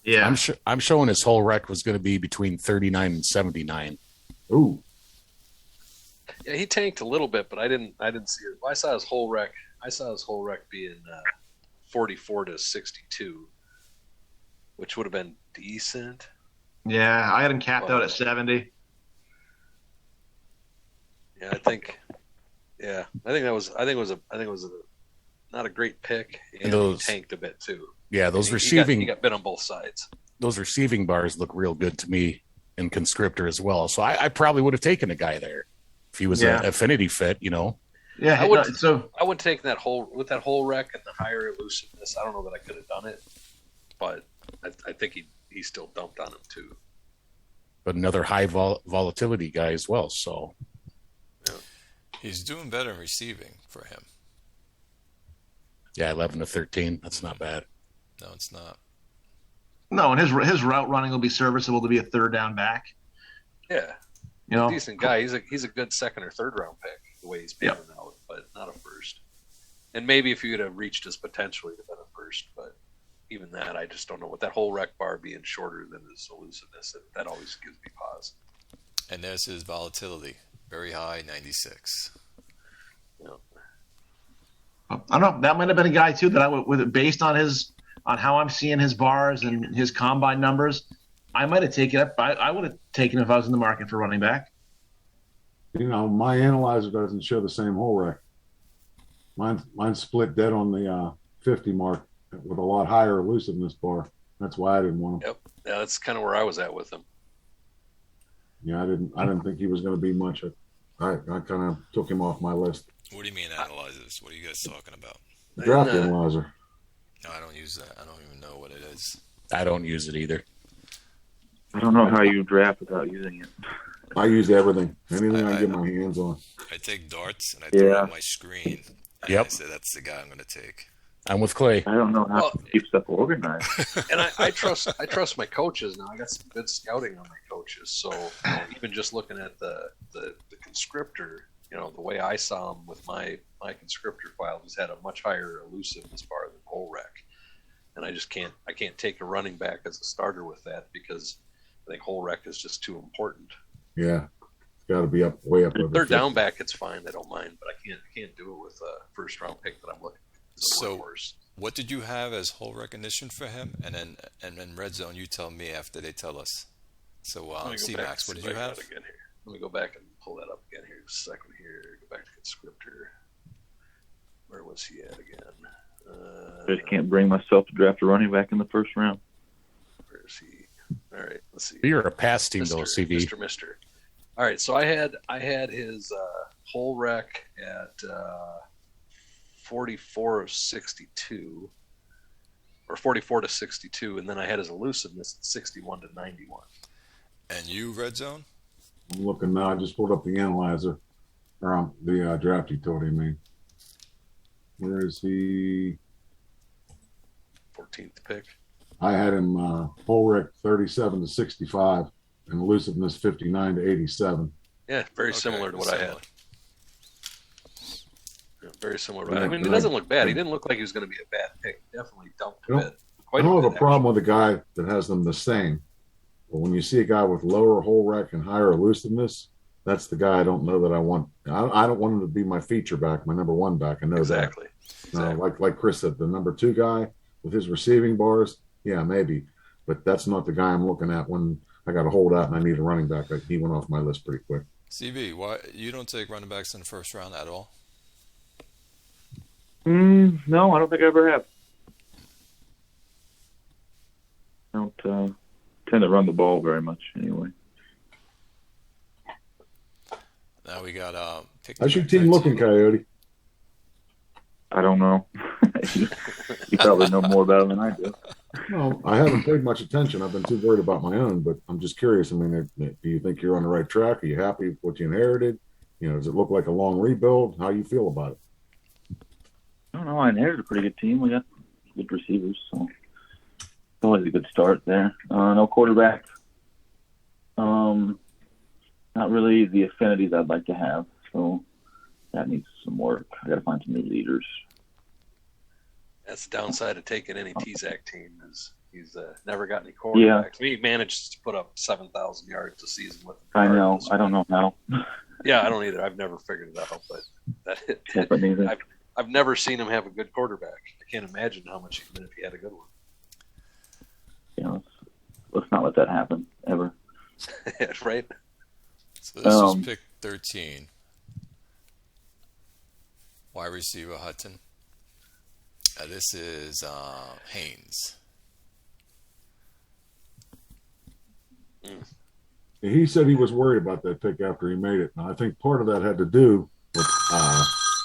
Yeah. I'm showing his whole rec was going to be between 39 and 79. Ooh. Yeah, he tanked a little bit, but I didn't see it. I saw his whole rec. Being 44 to 62, which would have been decent. Yeah, I had him capped out at 70. Yeah, I think it was not a great pick, and he tanked a bit too. Yeah, those he got bit on both sides. Those receiving bars look real good to me in Conscriptor as well. So I probably would have taken a guy there if he was an affinity fit, Yeah, I would take that whole rec and the higher elusiveness. I don't know that I could have done it, but I think he still dumped on him too. But another high volatility guy as well. So He's doing better in receiving for him. Yeah, 11 to 13. That's not bad. No, it's not. No, and his route running will be serviceable to be a third down back. Yeah, You know, decent guy. He's a good second or third round pick the way he's panning out, but not a first. And maybe if you'd have reached his potential, he'd have been a first. But even that, I just don't know. With that whole rec bar being shorter than his elusiveness, that always gives me pause. And there's his volatility. Very high, 96. You know, I don't know. That might have been a guy too that I would, based on how I'm seeing his bars and his combine numbers, I might have taken it. I would have taken if I was in the market for running back. You know, my analyzer doesn't show the same hole wreck. Mine's split dead on the 50 mark with a lot higher elusiveness bar. That's why I didn't want him. yep. Yeah, that's kind of where I was at with him. Yeah, I didn't think he was going to be much. I kind of took him off my list. What do you mean analyzers? What are you guys talking about? Draft analyzer. No, I don't use that. I don't even know what it is. I don't use it either. I don't know how you draft without using it. I use everything. Anything I get my hands on. I take darts and I throw it on my screen. And Yep. I say that's the guy I'm going to take. I'm with Clay. I don't know how to keep stuff organized. And I trust my coaches now. I got some good scouting on my coaches. So even just looking at the conscriptor, the way I saw him with my conscriptor file, he's had a much higher elusiveness bar than Holrek. And I can't take a running back as a starter with that because I think Holrek is just too important. Yeah, it's got to be way up. Third down back, it's fine. I don't mind, but I can't do it with a first round pick that I'm looking. So, what did you have as whole recognition for him? And then red zone, you tell me after they tell us. So, C-Max, what did you have? Again here. Let me go back and pull that up again here. Just a second here. Go back to conscriptor. Where was he at again? I just can't bring myself to draft a running back in the first round. Where is he? All right, let's see. You're a pass team, though, CV. Mister. All right, so I had his whole rec at 44 of 62, or 44 to 62, and then I had his elusiveness at 61 to 91. And you, red zone? I'm looking now. I just pulled up the analyzer, or the draft he told him. Where is he? 14th pick. I had him whole wreck 37 to 65 and elusiveness 59 to 87. Yeah, very similar to what I had. similar. Yeah, very similar. I mean, he doesn't look bad. He didn't look like he was going to be a bad pick. Definitely dumped a bit. I don't have a problem with a guy that has them the same. But when you see a guy with lower whole wreck and higher elusiveness, that's the guy I don't know that I want. I don't want him to be my feature back, my number one back. I know exactly. that. Like Chris said, the number two guy with his receiving bars, yeah, maybe. But that's not the guy I'm looking at when I got to hold out and I need a running back. He went off my list pretty quick. CV, why you don't take running backs in the first round at all? No, I don't think I ever have. I don't tend to run the ball very much anyway. Now we got pick. How's your team looking, Coyote? I don't know. You probably know more about it than I do. No, I haven't paid much attention. I've been too worried about my own, but I'm just curious. I mean, do you think you're on the right track? Are you happy with what you inherited? Does it look like a long rebuild? How you feel about it? I don't know. I inherited a pretty good team. We got good receivers, so it's always a good start there. No quarterback. Not really the affinities I'd like to have, so that needs some work. I got to find some new leaders. That's the downside of taking any TZAC team is he's never got any quarterbacks. Yeah. I mean, he managed to put up 7,000 yards a season with them. I know. I don't know how. Yeah, I don't either. I've never figured it out, but I've never seen him have a good quarterback. I can't imagine how much he'd win if he had a good one. Yeah, let's not let that happen ever. Right? So this is pick 13. Wide receiver Hutton. This is Haynes. He said he was worried about that pick after he made it. And I think part of that had to do with,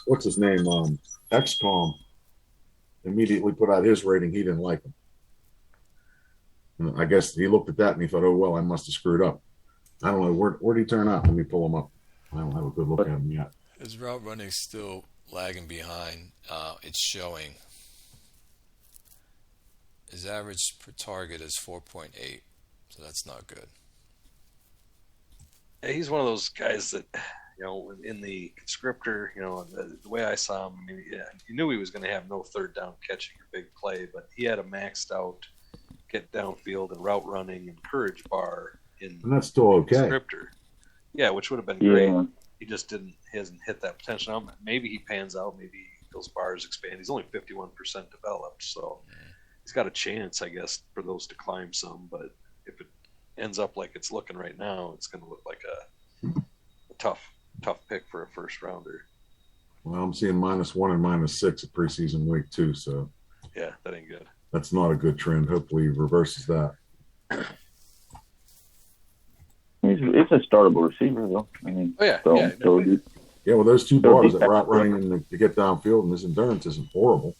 what's his name? XCOM immediately put out his rating. He didn't like him. And I guess he looked at that and he thought, oh, well, I must have screwed up. I don't know. Where'd he turn out? Let me pull him up. I don't have a good look at him yet. His route running still lagging behind. It's showing. His average per target is 4.8, so that's not good. Yeah, he's one of those guys that, in the conscriptor, the way I saw him, I mean, you knew he was going to have no third down catching or big play, but he had a maxed out get downfield and route running and courage bar in And that's still okay. conscriptor. Yeah, which would have been great. He just hasn't hit that potential. Now, maybe he pans out. Maybe those bars expand. He's only 51% developed, so he's got a chance, I guess, for those to climb some. But if it ends up like it's looking right now, it's going to look like a tough pick for a first rounder. Well, I'm seeing -1 and -6 at preseason week 2, so Yeah, that ain't good. that's not a good trend. Hopefully he reverses that. It's a startable receiver, though. I mean, Yeah, well, those two bars, that route running and to get downfield, and his endurance isn't horrible.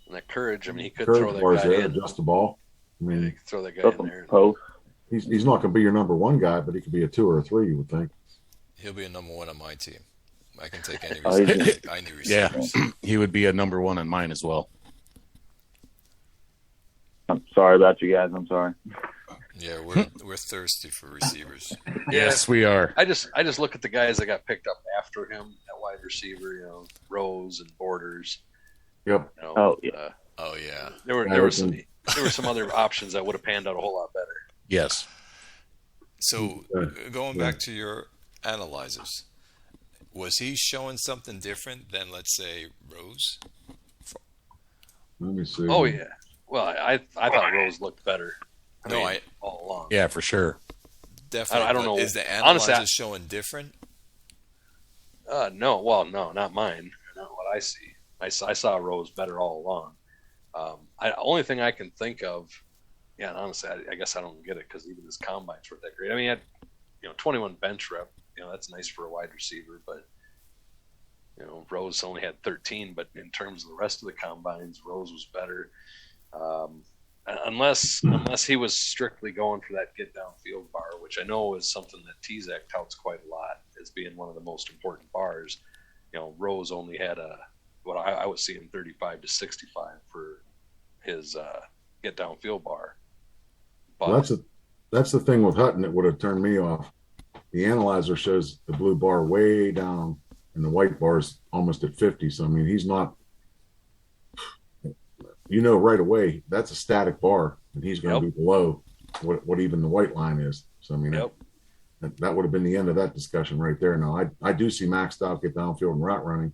And that courage, I mean, he could Courage throw that bars guy there, in. adjust the ball. I Yeah, he mean, could throw that guy in there. Post. he's not going to be your number 1 guy, but he could be a 2 or a 3, you would think. He'll be a number 1 on my team. I can take any Oh, he's receiver. Any Yeah, receivers. he would be a number 1 on mine as well. I'm sorry about you guys. I'm sorry. Yeah, we're thirsty for receivers. Yes, we are. I just look at the guys that got picked up after him at wide receiver, Rose and Borders. Yep. Oh, yeah. Oh yeah. There were some other options that would have panned out a whole lot better. Yes. So going back to your analyzers, was he showing something different than, let's say, Rose? Let me see. Oh yeah. Well, I thought Rose looked better. All along. Yeah, for sure. Definitely. I don't know. Is the analyzer Honestly, showing different? No. Well, no, not mine. Not what I see. I saw Rose better all along. Only thing I can think of, and honestly, I guess I don't get it because even his combines were that great. I mean, he had 21 bench rep. That's nice for a wide receiver, but Rose only had 13. But in terms of the rest of the combines, Rose was better. Unless he was strictly going for that get downfield bar, which I know is something that T-Zac touts quite a lot as being one of the most important bars. Rose only had what I was seeing 35 to 65 for his get downfield bar. But Well, that's the thing with Hutton that would have turned me off. The analyzer shows the blue bar way down and the white bar's almost at 50. So, I mean, he's not, right away, that's a static bar and he's going to be below what even the white line is. So, I mean, that would have been the end of that discussion right there. Now, I do see maxed out get downfield and route running.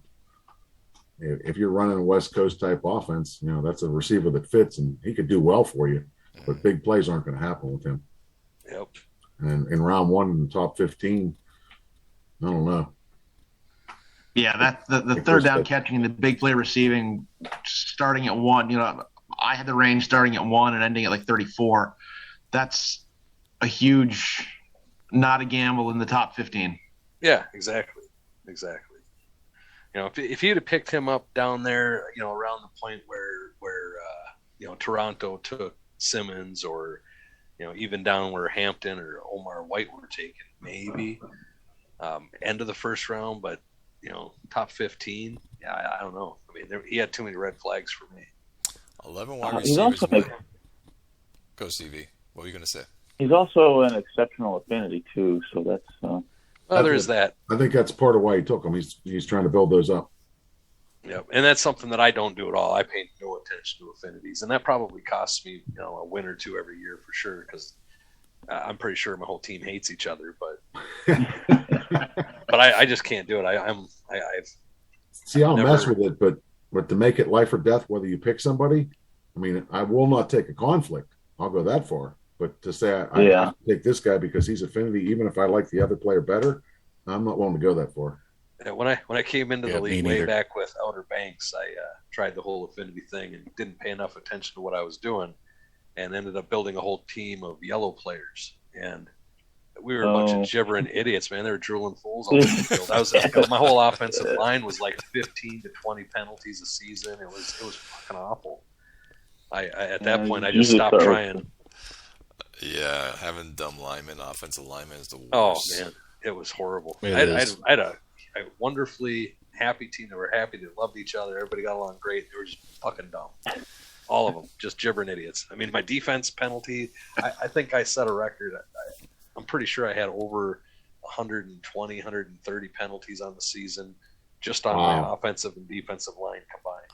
If you're running a West Coast type offense, that's a receiver that fits and he could do well for you, but big plays aren't going to happen with him. Yep. And in round 1 in the top 15, I don't know. Yeah, that's the third down catching and the big play receiving, starting at 1. I had the range starting at 1 and ending at like 34. That's a huge, not a gamble in the top 15. Yeah, exactly. If he'd have picked him up down there, around the point where Toronto took Simmons, or even down where Hampton or Omar White were taken, maybe end of the first round, but top 15. Yeah, I don't know. I mean, he had too many red flags for me. 11 wide He's receivers. also Go, CV. What were you going to say? He's also an exceptional affinity too, so that's. There is that. I think that's part of why he took him. He's trying to build those up. Yep, and that's something that I don't do at all. I pay no attention to affinities, and that probably costs me a win or two every year for sure, because I'm pretty sure my whole team hates each other. But I just can't do it. I'll mess with it, but to make it life or death, whether you pick somebody, I mean, I will not take a conflict. I'll go that far. But to say I take this guy because he's affinity, even if I like the other player better, I'm not willing to go that far. When I came into the league way back with Outer Banks, I tried the whole affinity thing and didn't pay enough attention to what I was doing, and ended up building a whole team of yellow players. And we were a bunch of gibbering idiots, man. They were drooling fools on the field. My whole offensive line was like 15 to 20 penalties a season. It was fucking awful. At that point, I just stopped trying. Yeah, having dumb linemen, offensive linemen is the worst. Oh man, it was horrible. I a wonderfully happy team. They were happy. They loved each other. Everybody got along great. They were just fucking dumb. All of them, just gibbering idiots. I mean, my defense penalty, I think I set a record. I'm pretty sure I had over 120, 130 penalties on the season just on my offensive and defensive line combined.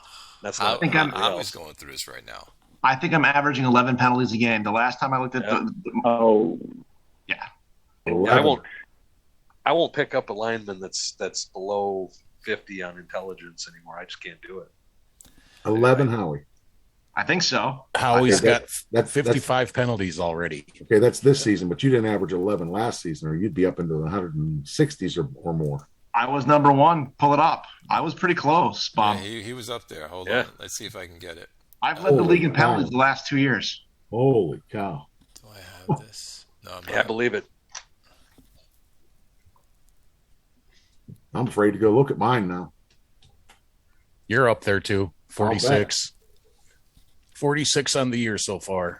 That's not I was going through this right now. I think I'm averaging 11 penalties a game. The last time I looked at I won't pick up a lineman that's below 50 on intelligence anymore. I just can't do it. 11, Howie. I think so. Howie's got 55 penalties already. Okay, that's this season, but you didn't average 11 last season, or you'd be up into the 160s or more. I was number one. Pull it up. I was pretty close, Bob. Yeah, he was up there. Hold on. Let's see if I can get it. I've led the league in penalties the last 2 years. Holy cow. Do I have this? No, I'm not. I believe it. I'm afraid to go look at mine now. You're up there too. 46. 46 on the year so far.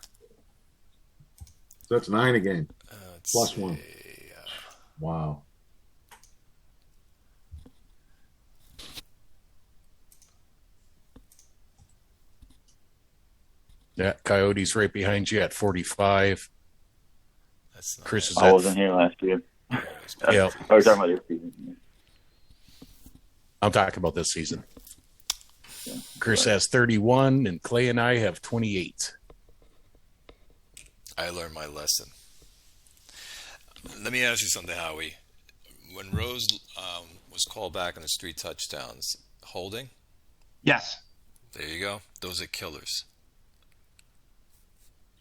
So that's 9 a game. Plus see. 1. Wow. Yeah, Coyotes right behind you at 45. That's not Chris is I at wasn't here last year. Yeah. I was talking about this season. I'm talking about this season. Chris has 31, and Clay and I have 28. I learned my lesson. Let me ask you something, Howie. When Rose was called back on the 3 touchdowns, holding? Yes. There you go. Those are killers.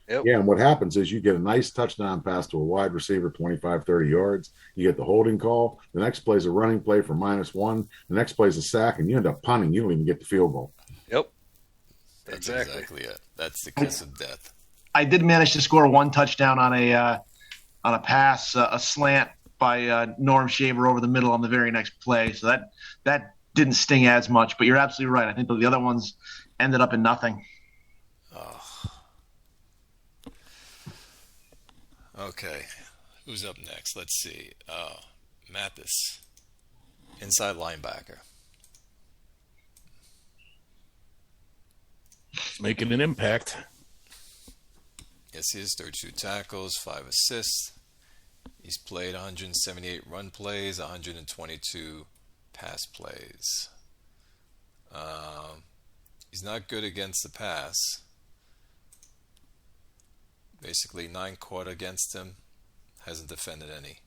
Yep. Yeah, and what happens is you get a nice touchdown pass to a wide receiver, 25, 30 yards. You get the holding call. The next play is a running play for -1. The next play is a sack, and you end up punting. You don't even get the field goal. Yep. That's Exactly it. That's the kiss of death. I did manage to score 1 touchdown on a pass, a slant by Norm Shaver over the middle on the very next play. So that didn't sting as much. But you're absolutely right. I think the other ones ended up in nothing. Oh. Okay. Who's up next? Let's see. Mathis, inside linebacker. Making an impact. Yes, he is. 32 tackles, 5 assists. He's played 178 run plays, 122 pass plays. He's not good against the pass. Basically, 9 caught against him. Hasn't defended any.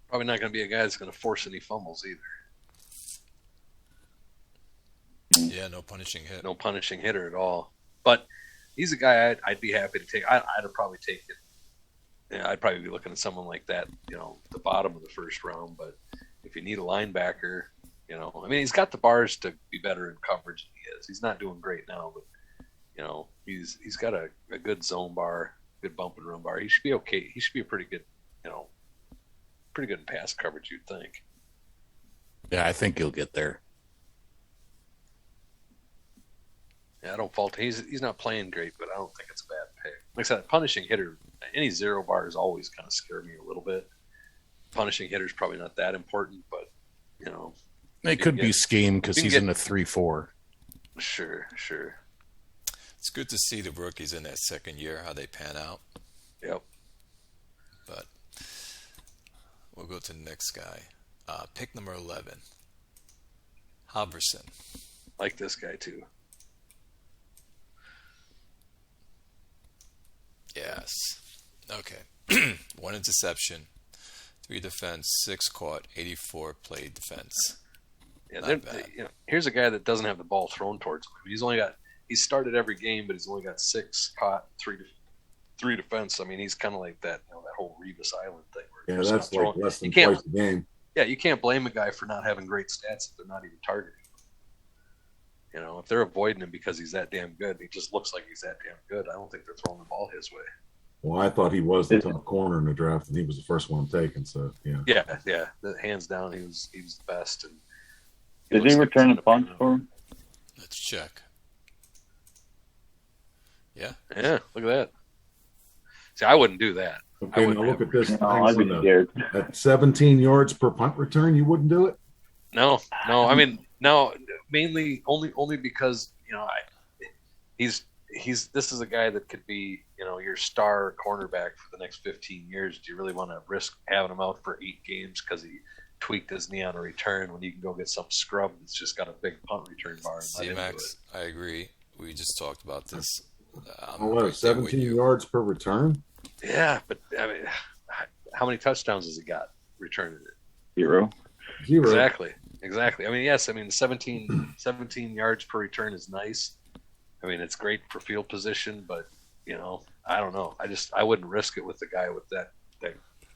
Probably not going to be a guy that's going to force any fumbles either. Yeah, no punishing hit. No punishing hitter at all. But he's a guy I'd be happy to take. I'd probably take it. Yeah, I'd probably be looking at someone like that, the bottom of the first round. But if you need a linebacker, I mean, he's got the bars to be better in coverage than he is. He's not doing great now, but he's got a good zone bar, good bump and run bar. He should be okay. He should be a pretty good, pretty good in pass coverage, you'd think. Yeah, I think he'll get there. Yeah, I don't fault him. He's not playing great, but I don't think it's a bad pick. Like I said, punishing hitter, any 0 bars always kind of scare me a little bit. Punishing hitter's probably not that important, but It could be scheme because he's in a 3-4. Sure. It's good to see the rookies in that second year, how they pan out. Yep. But we'll go to the next guy. Pick number 11. Halverson. Like this guy, too. Yes. Okay. 1 interception, 3 defense, 6 caught, 84 played defense. Yeah, here's a guy that doesn't have the ball thrown towards him. He's started every game, but he's only got 6 caught, 3 defense. I mean, he's kind of like that, that whole Revis Island thing. Yeah, that's like less than twice a game. Yeah, you can't blame a guy for not having great stats if they're not even targeting him. If they're avoiding him because he's that damn good, he just looks like he's that damn good. I don't think they're throwing the ball his way. Well, I thought he was the top corner in the draft, and he was the first one taken. So yeah. Yeah. Hands down, he was the best. And did he return the punt for him? Let's check. Yeah. Yeah, look at that. See, I wouldn't do that. Okay, now look at this. I'd be scared. At 17 yards per punt return, you wouldn't do it? No. I mean, no. Mainly only because this is a guy that could be your star cornerback for the next 15 years. Do you really want to risk having him out for 8 games because he tweaked his knee on a return when you can go get some scrub that's just got a big punt return bar? C-Max, I agree. We just talked about this. 17 yards per return? Yeah, but I mean, how many touchdowns has he got returning it? 0. Exactly. I mean, yes. I mean, 17 yards per return is nice. I mean, it's great for field position, but I don't know. I wouldn't risk it with a guy with that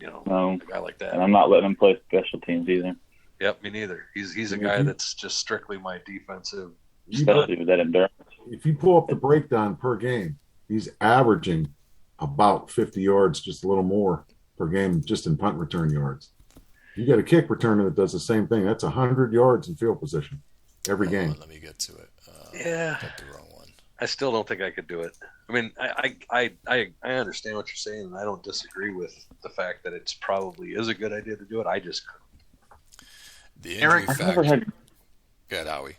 a guy like that. And I'm not letting him play special teams either. Yep, me neither. He's a guy that's just strictly my defensive. Especially with that endurance. If you pull up the breakdown per game, he's averaging about 50 yards, just a little more per game, just in punt return yards. You got a kick returner that does the same thing. That's 100 yards in field position every game. Let me get to it. Yeah. Got the wrong one. I still don't think I could do it. I mean, I understand what you're saying, and I don't disagree with the fact that it's probably is a good idea to do it. I just couldn't. The injury factor. Good, Howie.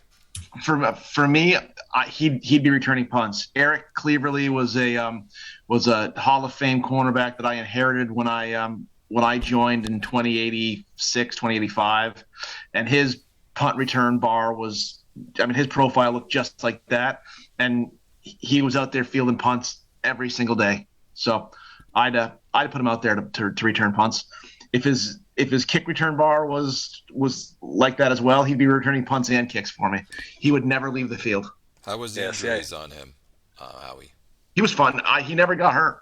For me, he'd be returning punts. Eric Cleaverly was a Hall of Fame cornerback that I inherited when I joined in 2086, 2085, and his punt return bar was, his profile looked just like that, and he was out there fielding punts every single day. So I'd put him out there to return punts. If his kick return bar was like that as well, he'd be returning punts and kicks for me. He would never leave the field. How was the injuries on him, Howie? He was fun. He never got hurt.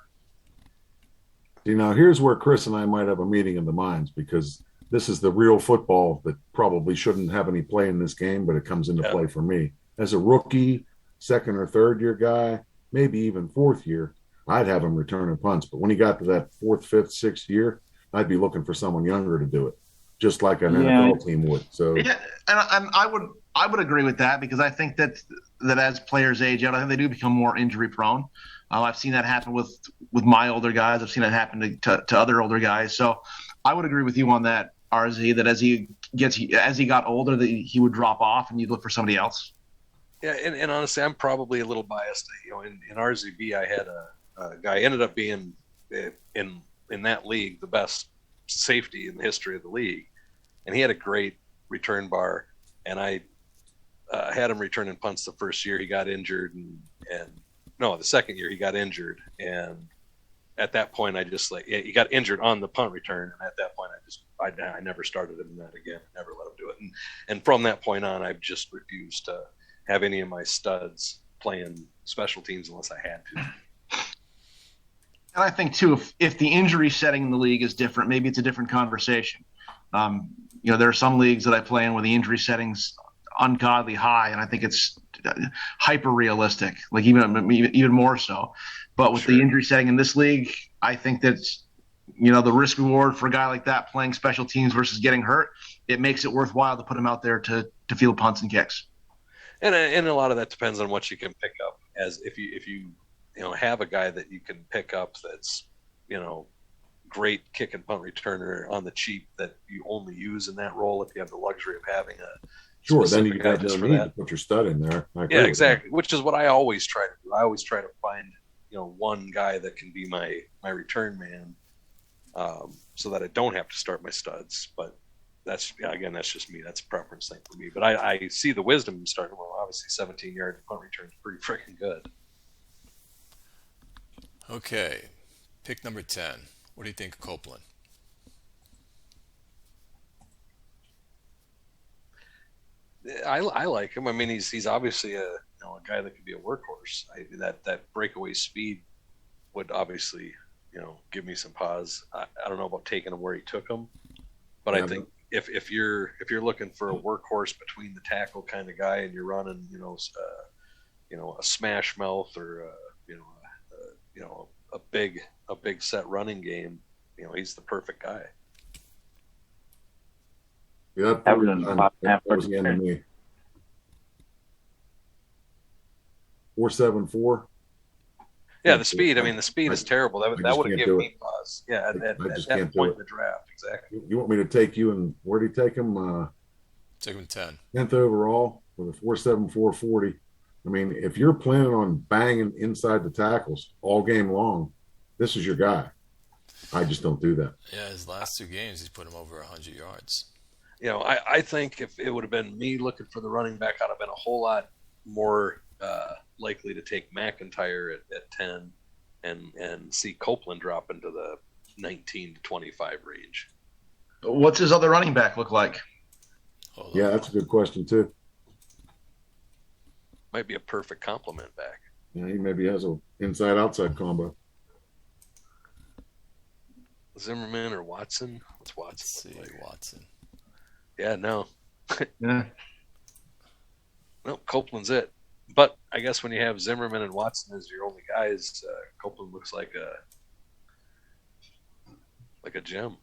Here's where Chris and I might have a meeting of the minds, because this is the real football that probably shouldn't have any play in this game, but it comes into play for me. As a rookie, second or third year guy, maybe even fourth year, I'd have him returning punts. But when he got to that fourth, fifth, sixth year, I'd be looking for someone younger to do it, just like an NFL team would. So yeah, and I would agree with that, because I think that as players age out, I think they do become more injury prone. I've seen that happen with my older guys. I've seen that happen to other older guys. So I would agree with you on that, RZ, that as he got older, that he would drop off and you'd look for somebody else. Yeah, and honestly, I'm probably a little biased. In RZB, I had a guy ended up being in that league the best safety in the history of the league, and he had a great return bar, and I had him returning punts the first year. He got injured, the second year he got injured, and at that point I just he got injured on the punt return, and at that point I never started him in that again. Never let him do it, and from that point on I've just refused to have any of my studs playing special teams unless I had to. And I think too, if the injury setting in the league is different, maybe it's a different conversation. There are some leagues that I play in where the injury setting's ungodly high, and I think it's hyper realistic, like even more so. But with the injury setting in this league, I think that's the risk reward for a guy like that playing special teams versus getting hurt, it makes it worthwhile to put him out there to field punts and kicks. And a lot of that depends on what you can pick up. As if you have a guy that you can pick up that's great kick and punt returner on the cheap that you only use in that role, if you have the luxury of having a then you got no need to put your stud in there. Yeah, exactly. Which is what I always try to do. I always try to find one guy that can be my return man, so that I don't have to start my studs. But that's just me. That's a preference thing for me. But I see the wisdom in starting. Well, obviously 17-yard punt return is pretty freaking good. Okay, pick number 10. What do you think of Copeland? I like him. I mean, he's obviously a guy that could be a workhorse. That breakaway speed would obviously give me some pause. I don't know about taking him where he took him, but I think if you're looking for a workhorse between the tackle kind of guy, and you're running a smash mouth or a big set running game, he's the perfect guy. Yeah, that was the end of me. 4.74. Yeah, the speed. I mean, the speed is terrible. That just would have can't given do me it. pause. Yeah, at I just that can't do point it. in the draft, exactly. You want me to take you and where do you take him? Take him 10. 10th overall with a 4.7, 4.40. I mean, if you're planning on banging inside the tackles all game long, this is your guy. I just don't do that. Yeah, his last 2 games, he's put him over 100 yards. You know, I think if it would have been me looking for the running back, I'd have been a whole lot more likely to take McIntyre at 10 and see Copeland drop into the 19 to 25 range. What's his other running back look like? Hold Yeah, on. that's a good question too. Might be a perfect complement back. Yeah, he maybe has a inside-outside combo. Zimmerman or Watson? What's Watson? Let's see, look like? Watson. Yeah, no. Yeah. No, Copeland's it. But I guess when you have Zimmerman and Watson as your only guys, Copeland looks like a gem.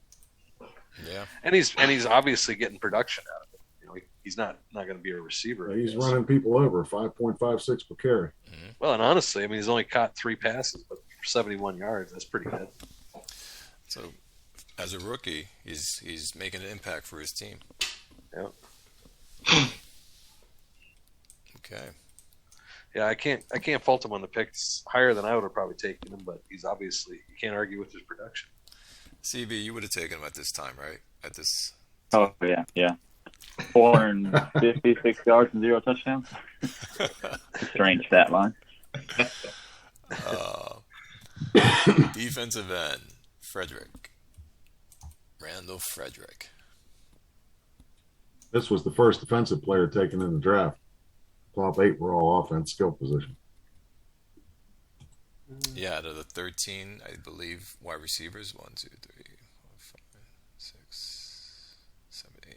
Yeah. And he's obviously getting production out of it. You know, he's not going to be a receiver. He's running people over 5.56 per carry. Well, and honestly, I mean, he's only caught 3 passes, but for 71 yards, that's pretty good. So, as a rookie, he's making an impact for his team. Yeah. Okay. Yeah, I can't fault him on the picks. Higher than I would have probably taken him, but he's obviously, you can't argue with his production. CB, you would have taken him at this time, right? At this. Oh, yeah. 456 yards and 0 touchdowns. Strange stat line. Defensive end, Randall Frederick. This was the first defensive player taken in the draft. Top 8 were all offense skill position. Yeah, out of the 13, I believe, wide receivers, 1, 2, 3, 4, 5, 6, 7, 8,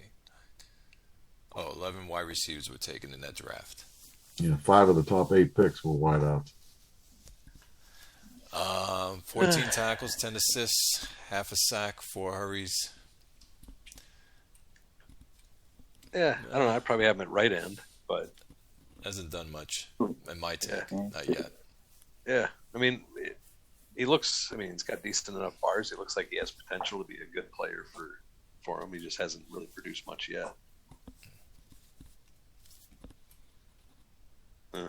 9. 11 wide receivers were taken in that draft. Yeah, 5 of the top 8 picks were wideouts. 14 tackles, 10 assists, half a sack, 4 hurries. Yeah, I don't know. I'd probably have him at right end, but Hasn't done much in my take. Not yet. yeah, I mean, he looks. I mean, he's got decent enough bars. He looks like he has potential to be a good player for him. He just hasn't really produced much yet. I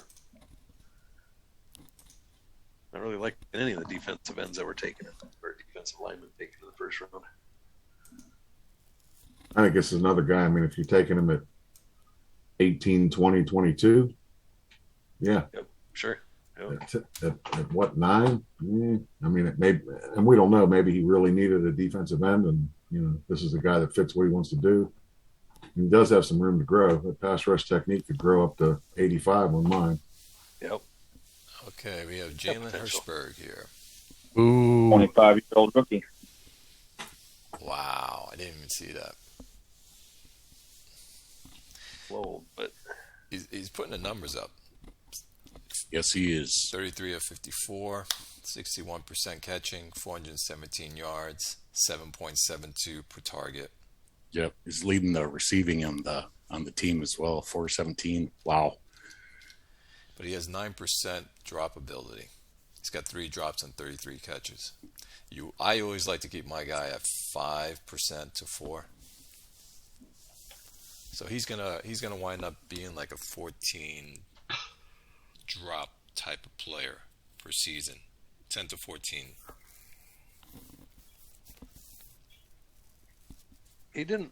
really like any of the defensive ends that were taken or defensive linemen taken in the first round. I think this is another guy. I mean, if you're taking him at 18, 20, 22, yeah. Yep, sure. Yep. At what, 9? I mean, it may, and we don't know. Maybe he really needed a defensive end, and this is a guy that fits what he wants to do. He does have some room to grow. That pass rush technique could grow up to 85 on mine. Yep. Okay, we have Jalen Hershberg here. Ooh. 25-year-old rookie. Wow, I didn't even see that. Whoa, but He's putting the numbers up. Yes, he is. 33 of 54, 61% catching, 417 yards, 7.72 per target. Yep, he's leading the receiving on the team as well. 417. Wow. But he has 9% drop ability. He's got 3 drops and 33 catches. I always like to keep my guy at 5% to 4. So he's gonna wind up being like a 14 drop type of player per season, 10 to 14. he didn't.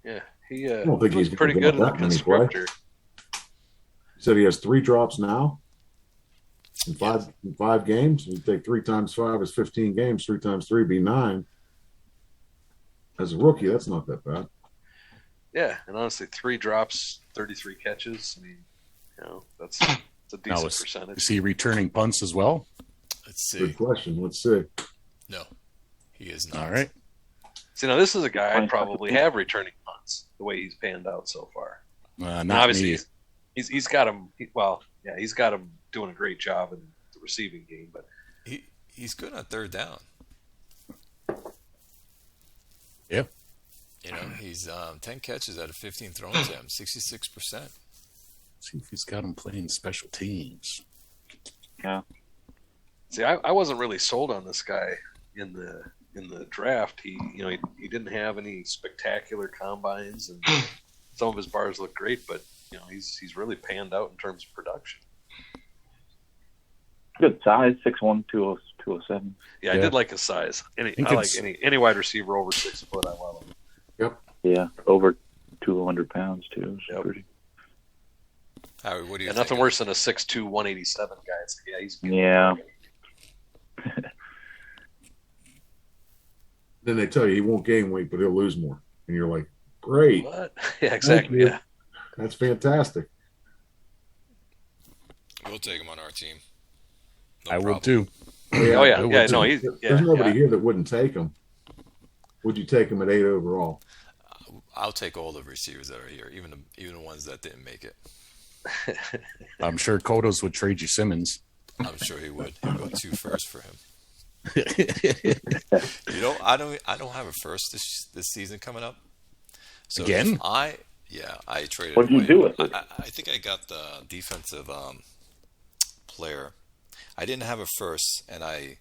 Yeah, he don't think he's was pretty gonna good go in up the that many plays. constructor. He said he has 3 drops now in five games. You take 3 times 5 is 15 games. 3 times 3 be 9. As a rookie, that's not that bad. Yeah, and honestly, 3 drops, 33 catches. I mean, that's a decent Now, percentage. is he returning punts as well? Let's see. Good question. Let's see. No, he is not. All right. See, now this is a guy I'd probably have returning punts the way he's panned out so far. Not Obviously, me. he's got him. He's got him doing a great job in the receiving game. But He's good on third down. Yeah. He's 10 catches out of 15 thrown to him, 66%. See if he's got him playing special teams. Yeah. See, I wasn't really sold on this guy in the draft. He didn't have any spectacular combines, and some of his bars look great, but he's really panned out in terms of production. Good size, 6'1", 207. Yeah, I did like his size. I like any wide receiver over 6 foot. I love him. Yep. Yeah, over 200 pounds too. Yep. Pretty. Howard, what do you think? Nothing worse than a 6'2", 187 guy. He's good. Yeah. Then they tell you he won't gain weight, but he'll lose more, and you're like, great. What? Yeah, exactly. you. Yeah. That's fantastic. We'll take him on our team. I will too. Oh yeah, yeah. No, There's nobody here that wouldn't take him. Would you take him at 8 overall? I'll take all the receivers that are here, even the ones that didn't make it. I'm sure Kodos would trade you Simmons. I'm sure he would. He'd go 2 first for him. I don't have a first this season coming up. So again? I traded. What did you do with it? I think I got the defensive player. I didn't have a first, and I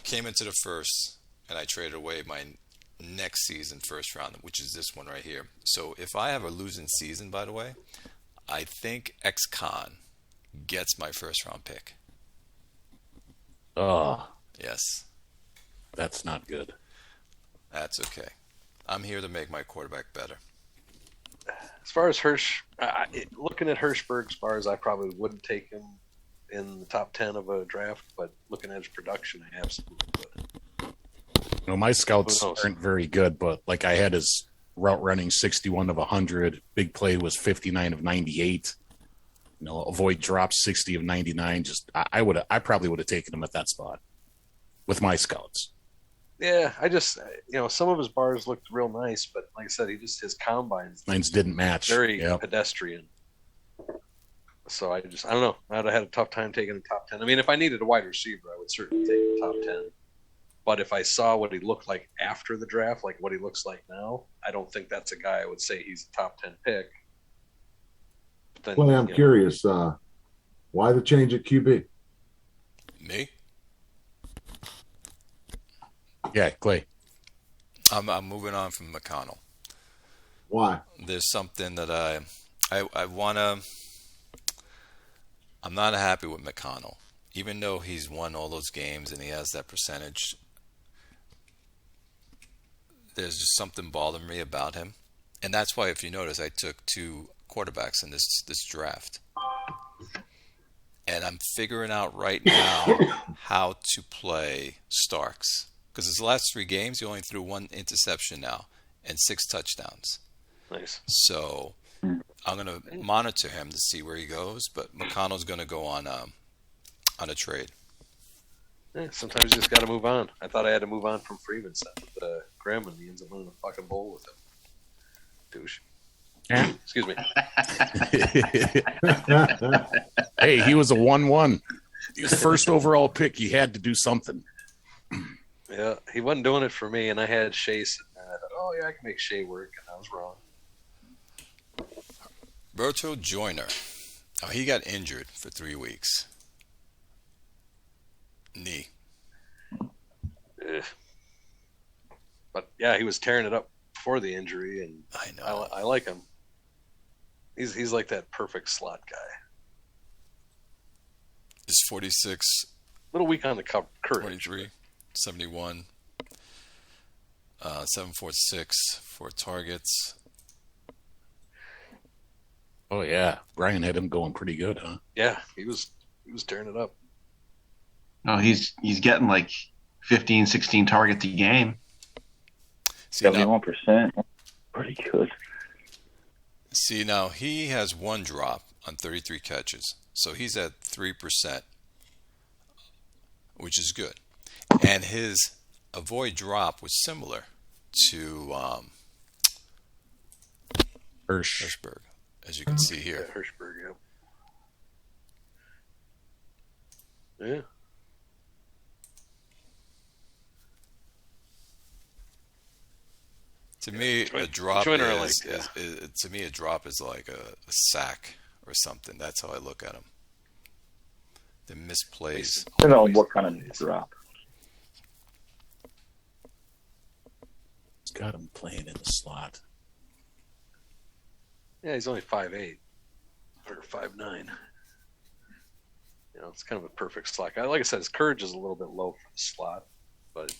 came into the first, and I traded away my next season first round, which is this one right here. So if I have a losing season, by the way, I think ex-con gets my first round pick. Oh, Yes. that's not good. That's okay. I'm here to make my quarterback better. As far as looking at Hershberg's bars, I probably wouldn't take him in the top 10 of a draft, but looking at his production, I absolutely would. My scouts Who knows? aren't very good, but like I had his route running 61 of 100. Big play was 59 of 98. Avoid drops 60 of 99. I probably would have taken him at that spot with my scouts. Yeah, I just some of his bars looked real nice, but like I said, his combines Mines didn't match. very Yep. pedestrian. So I don't know. I'd have had a tough time taking the top 10. I mean, if I needed a wide receiver, I would certainly take the top 10. But if I saw what he looked like after the draft, like what he looks like now, I don't think that's a guy I would say he's a top 10 pick. But then, Well, I'm curious. Why the change at QB? Me? Yeah, Clay. I'm moving on from McConnell. Why? There's something that I want to. I'm not happy with McConnell, even though he's won all those games and he has that percentage. There's just something bothering me about him, and that's why, if you notice, I took 2 quarterbacks in this draft, and I'm figuring out right now how to play Starks, because his last 3 games he only threw 1 interception now and 6 touchdowns. nice. So I'm going to monitor him to see where he goes, but McConnell's going to go on a trade. Sometimes you just got to move on. I thought I had to move on from Freeman with Graham, and he ends up winning a fucking bowl with him. Douche. Yeah. Excuse me. Hey, he was a 1-1. His first overall pick. He had to do something. Yeah, he wasn't doing it for me, and I had Shea sitting there. I thought, oh, yeah, I can make Shea work, and I was wrong. Berto Joyner. Oh, he got injured for 3 weeks. Knee. Ugh. But, yeah, he was tearing it up before the injury, and I know. I like him. He's like that perfect slot guy. He's 46, Little weak on the courage. 43, 71, 746, 4 targets. Oh, yeah. Brian had him going pretty good, huh? Yeah, he was tearing it up. No, he's getting like 15, 16 targets a game. See now, 71%. Pretty good. now he has 1 drop on 33 catches, so he's at 3%, which is good. And his avoid drop was similar to Hershberg, as you can see Yeah, here. Hershberg, yeah. To me, a drop Joyner I is, like, to me a drop is like a sack or something. That's how I look at him. The misplays. I don't know what kind of drop. It's got him playing in the slot. Yeah, he's only 5'8" or 5'9". It's kind of a perfect slot guy. Like I said, his courage is a little bit low for the slot, but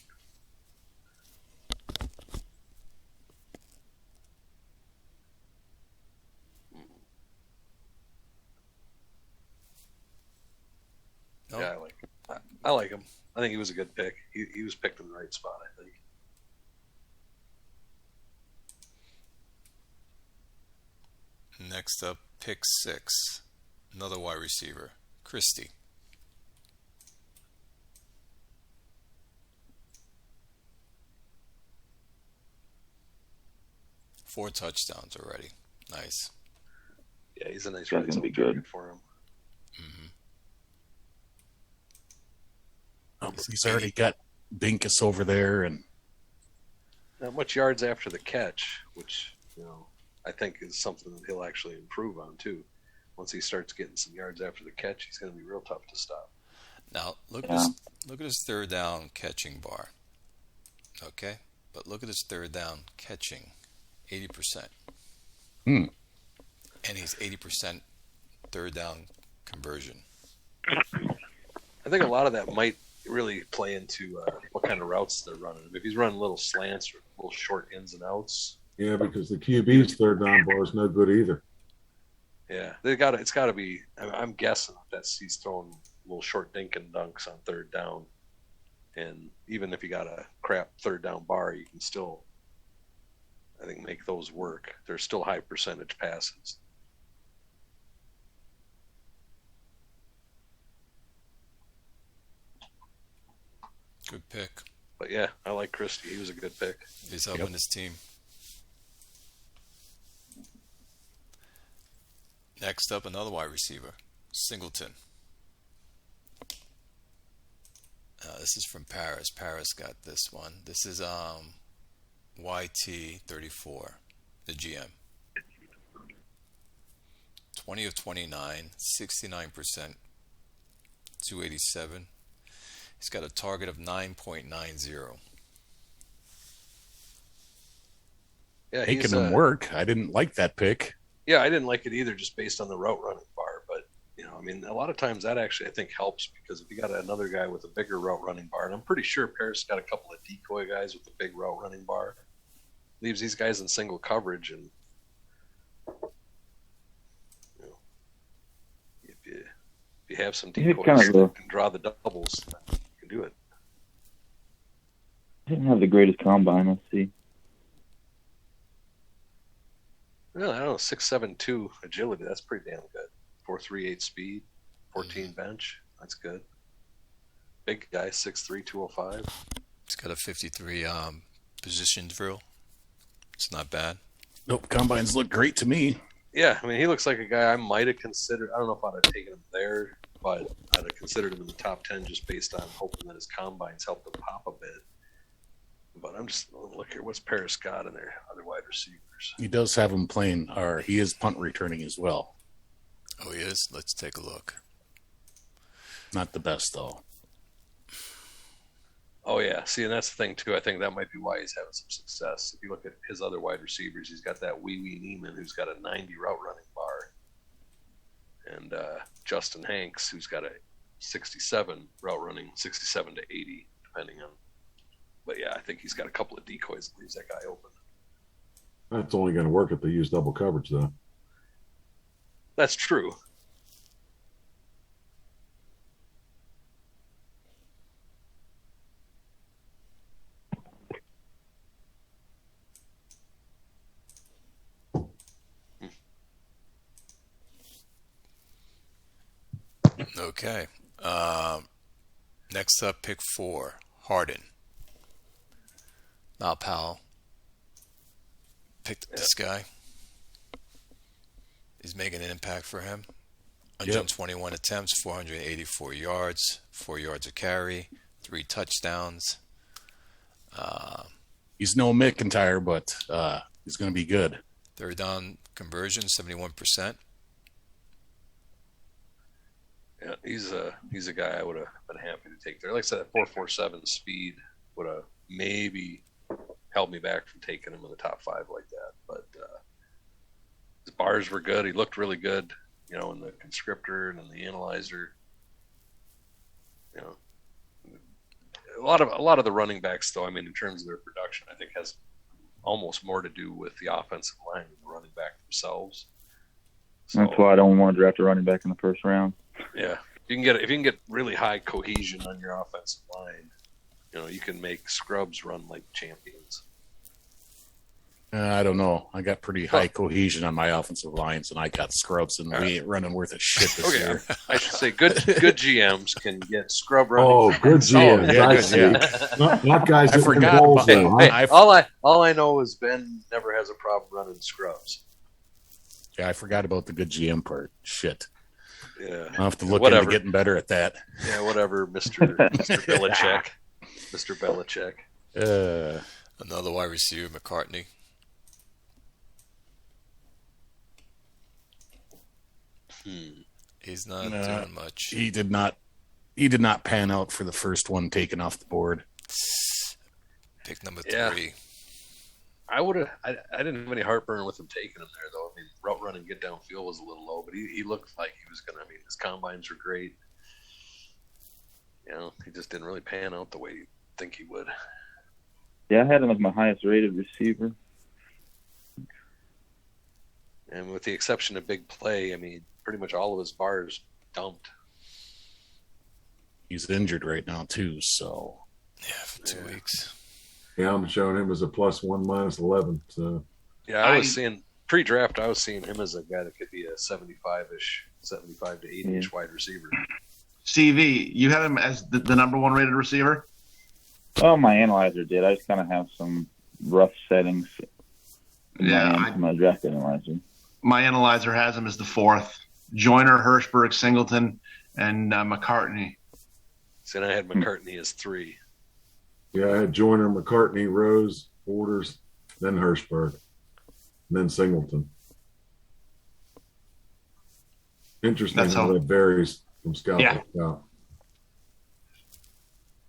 No. yeah, I like him. I think he was a good pick. He was picked in the right spot, I think. Next up, pick 6. Another wide receiver, Christie. 4 touchdowns already. Nice. Yeah, he's a nice That's red gonna zone be good. target for him. He's already got Binkus over there, and Not much yards after the catch, which I think is something that he'll actually improve on too. Once he starts getting some yards after the catch, he's going to be real tough to stop. Now look Yeah. at his third down catching bar. Okay, but look at his third down catching, 80%. And he's 80% third down conversion. I think a lot of that might really play into what kind of routes they're running. If he's running little slants or little short ins and outs. Yeah, because the QB's third down bar is no good either. Yeah, it's got to be. I'm guessing he's throwing little short dink and dunks on third down, and even if you got a crap third down bar, you can still, I think, make those work. They're still high percentage passes. Good pick. But yeah, I like Christie. He was a good pick. He's helping his team. Next up, another wide receiver, Singleton. This is from Paris. Paris got this one. This is YT34, the GM. 20 of 29, 69%, 287. He's got a target of 9.90. Yeah, making him work. I didn't like that pick. Yeah, I didn't like it either, just based on the route running bar. But a lot of times that actually I think helps, because if you got another guy with a bigger route running bar, and I'm pretty sure Paris got a couple of decoy guys with a big route running bar, leaves these guys in single coverage, and if you have some decoys that can draw the doubles, you can do it. Didn't have the greatest combine. Let's see. Well, I don't know, 6'7" agility. That's pretty damn good. 4.38 speed, 14 bench. That's good. Big guy, 6'3", 205. He's got a 53 position drill. It's not bad. Nope, combines look great to me. Yeah, he looks like a guy I might have considered. I don't know if I'd have taken him there, but I'd have considered him in the top 10 just based on hoping that his combines helped him pop a bit. But I'm just look here. What's Paris got in there? Other wide receivers. He does have him playing, or he is punt returning as well. Oh, he is? Let's take a look. Not the best, though. Oh, yeah. See, and that's the thing, too. I think that might be why he's having some success. If you look at his other wide receivers, he's got that Wee Neiman, who's got a 90 route running bar. And Justin Hanks, who's got a 67 route running, 67 to 80, depending on. But, yeah, I think he's got a couple of decoys that leaves that guy open. That's only going to work if they use double coverage, though. That's true. Okay. Next up, pick 4, Harden. Now Powell picked this guy. He's making an impact for him. 121 attempts, 484 yards, 4 yards a carry, 3 touchdowns. He's no McIntyre, but he's going to be good. Third down conversion, 71%. Yeah, he's a guy I would have been happy to take there. Like I said, that 4.47 speed would have maybe held me back from taking him in the top 5 like that. But his bars were good. He looked really good, in the conscriptor and in the analyzer. A lot of the running backs, though, I mean, in terms of their production, I think has almost more to do with the offensive line than the running back themselves. So, that's why I don't want to draft a running back in the first round. Yeah, if you can get really high cohesion on your offensive line, you can make scrubs run like champions. I don't know. I got pretty high cohesion on my offensive lines, and I got scrubs, and we ain't running worth a shit this year. I should say good GMs can get scrub running. Oh, good GMs. yeah, I good, see. yeah. Not guys I that forgot can balls, about- though, huh? All I know is Ben never has a problem running scrubs. Yeah, I forgot about the good GM part. Shit. Yeah, I'll have to look Whatever. into getting better at that. Yeah, whatever, Mr. Belichick. Mr. Belichick. Another wide receiver, McCartney. He's not doing much. He did not pan out for the first one taken off the board. Pick number Yeah. 3. I didn't have any heartburn with him taking him there, though. I mean, route running, get downfield was a little low, but he looked like he was going to. I mean, his combines were great. He just didn't really pan out the way you think he would. Yeah, I had him as my highest rated receiver. And with the exception of big play, I mean, pretty much all of his bars dumped. He's injured right now too, so Yeah, for 2 weeks. Yeah, I'm showing him as a +1 -11. So Yeah, I was seeing pre-draft. I was seeing him as a guy that could be a 75 to 80-ish wide receiver. CV, you had him as the number 1 rated receiver? Oh, my analyzer did. I just kind of have some rough settings. Yeah, my draft analyzer. My analyzer has him as the 4th. Joyner, Hershberg, Singleton, and McCartney. So I had McCartney as 3. yeah, I had Joyner, McCartney, Rose, Borders, then Hershberg, then Singleton. Interesting That's how all. that varies from scout Yeah. to scout.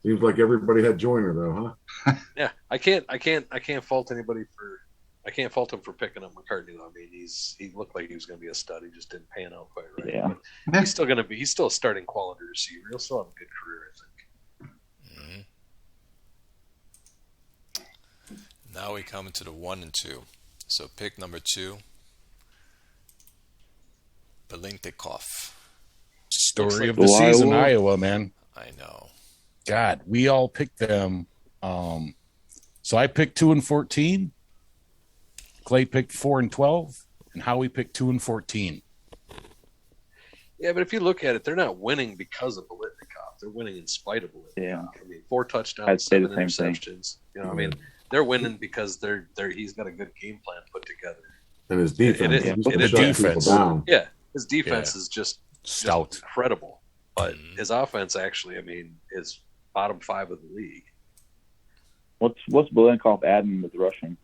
Seems like everybody had Joyner though, huh? Yeah, I can't fault anybody for. I can't fault him for picking up McCartney. Though. I mean, he looked like he was going to be a stud. He just didn't pan out quite right. Yeah. But he's still a starting quality receiver. He'll still have a good career, I think. Now we come into the 1 and 2. So pick number 2, Belintikov. story of like the season, Iowa. Iowa, man. I know. God, we all picked them. So I picked 2 and 14. Clay picked 4 and 12, and Howie picked 2 and 14. Yeah, but if you look at it, they're not winning because of Biletnikoff. They're winning in spite of Biletnikoff. Yeah. I mean, 4 I'd touchdowns, say the 7 same interceptions. I mean, they're winning because he's got a good game plan put together. And his defense. It is- he's it is shut defense. people down. Yeah, his defense is just Stout. incredible. But his offense actually, I mean, is bottom 5 of the league. What's Belenkoff adding with rushing?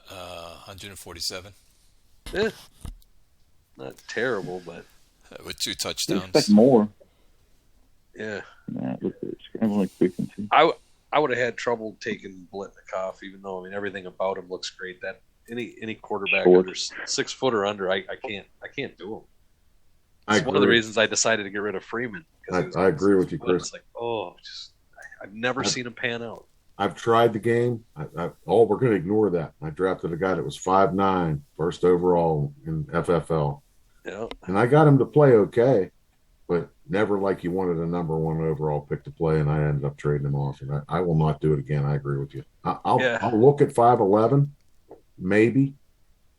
147 Not terrible, but with 2 I touchdowns. expect more. yeah. With the scrambling frequency. I would have had trouble taking Biletnikoff, even though I mean everything about him looks great. That any quarterback Short. under 6 foot or under, I can't do him. I It's one of the agree. reasons I decided to get rid of Freeman. I agree with you, Chris. It's like, I've never seen him pan out. I've tried the game. We're going to ignore that. I drafted a guy that was 5'9", first overall in FFL. Yeah, And I got him to play okay, but never like you wanted a number 1 overall pick to play, and I ended up trading him off. And I will not do it again. I agree with you. I'll look at 5'11", maybe,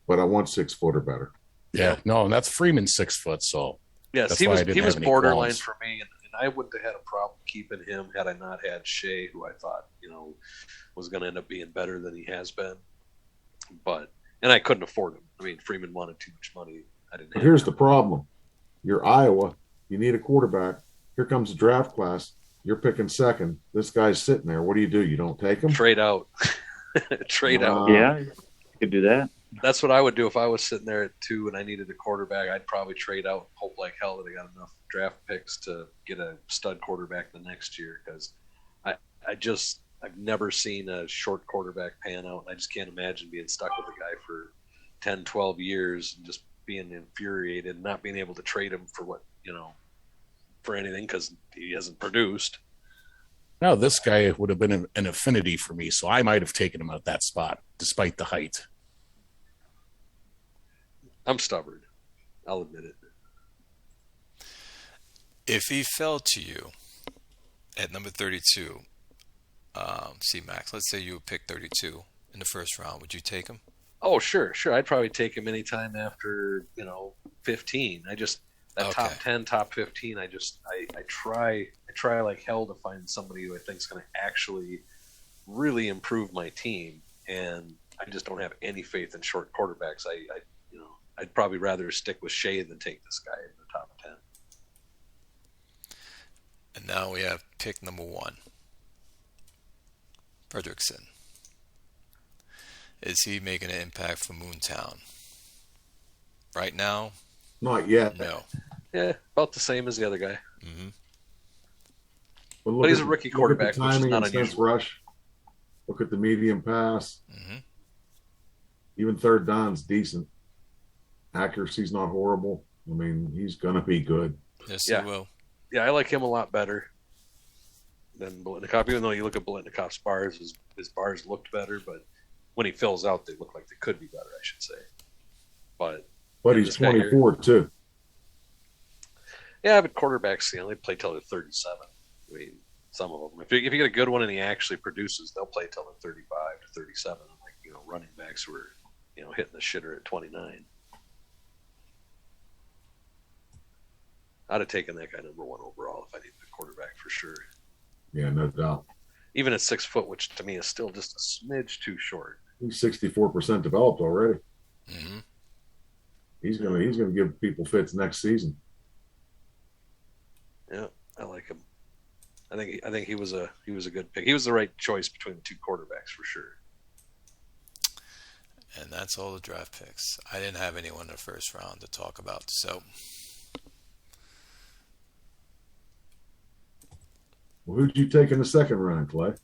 but I want 6 foot or better. Yeah, no, and that's Freeman's 6 foot, so yes, That's he why was I didn't he was have any borderline qualms. for me, and I wouldn't have had a problem keeping him had I not had Shea, who I thought was going to end up being better than he has been. And I couldn't afford him. I mean, Freeman wanted too much money. I didn't. But have here's him. the problem. You're Iowa. You need a quarterback. Here comes the draft class. You're picking second. This guy's sitting there. What do? You don't take him? Trade out. Trade out. Uh, Yeah, you could do that. That's what I would do if I was sitting there at 2 and I needed a quarterback. I'd probably trade out and hope like hell that I got enough draft picks to get a stud quarterback the next year, because I've never seen a short quarterback pan out. I just can't imagine being stuck with a guy for 10, 12 years and just being infuriated and not being able to trade him for for anything because he hasn't produced. Now, this guy would have been an affinity for me, so I might have taken him at that spot, despite the height. I'm stubborn. I'll admit it. If he fell to you at number 32, C-Max, let's say you would pick 32 in the first round, would you take him? Oh, sure. I'd probably take him anytime after 15. Top 10, top 15. I try like hell to find somebody who I think is going to actually really improve my team, and I just don't have any faith in short quarterbacks. I'd probably rather stick with Shea than take this guy in the top 10. And now we have pick number 1. Fredrickson. Is he making an impact for Moontown? Right now? Not yet. No. Yeah, about the same as the other guy. Mm-hmm. But he's a rookie quarterback, which is not unusual. Rush. Look at the medium pass. Mm-hmm. Even third down's decent. Accuracy's not horrible. I mean, he's going to be good. Yes, he will. Yeah, I like him a lot better than Biletnikoff. Even though you look at Biletnikoff's bars, his bars looked better, but when he fills out, they look like they could be better, I should say. But he's 24 too. Yeah, but quarterbacks, they play till they're 37. I mean, some of them. If you get a good one and he actually produces, they'll play till they're 35 to 37. Like running backs who are hitting the shitter at 29. I'd have taken that guy number 1 overall if I needed a quarterback for sure. Yeah, no doubt. Even at 6 foot, which to me is still just a smidge too short. He's 64% developed already. Mm-hmm. He's gonna give people fits next season. Yeah, I like him. I think he was a good pick. He was the right choice between the 2 quarterbacks for sure. And that's all the draft picks. I didn't have anyone in the first round to talk about, so. Well, who'd you take in the second round, Clay?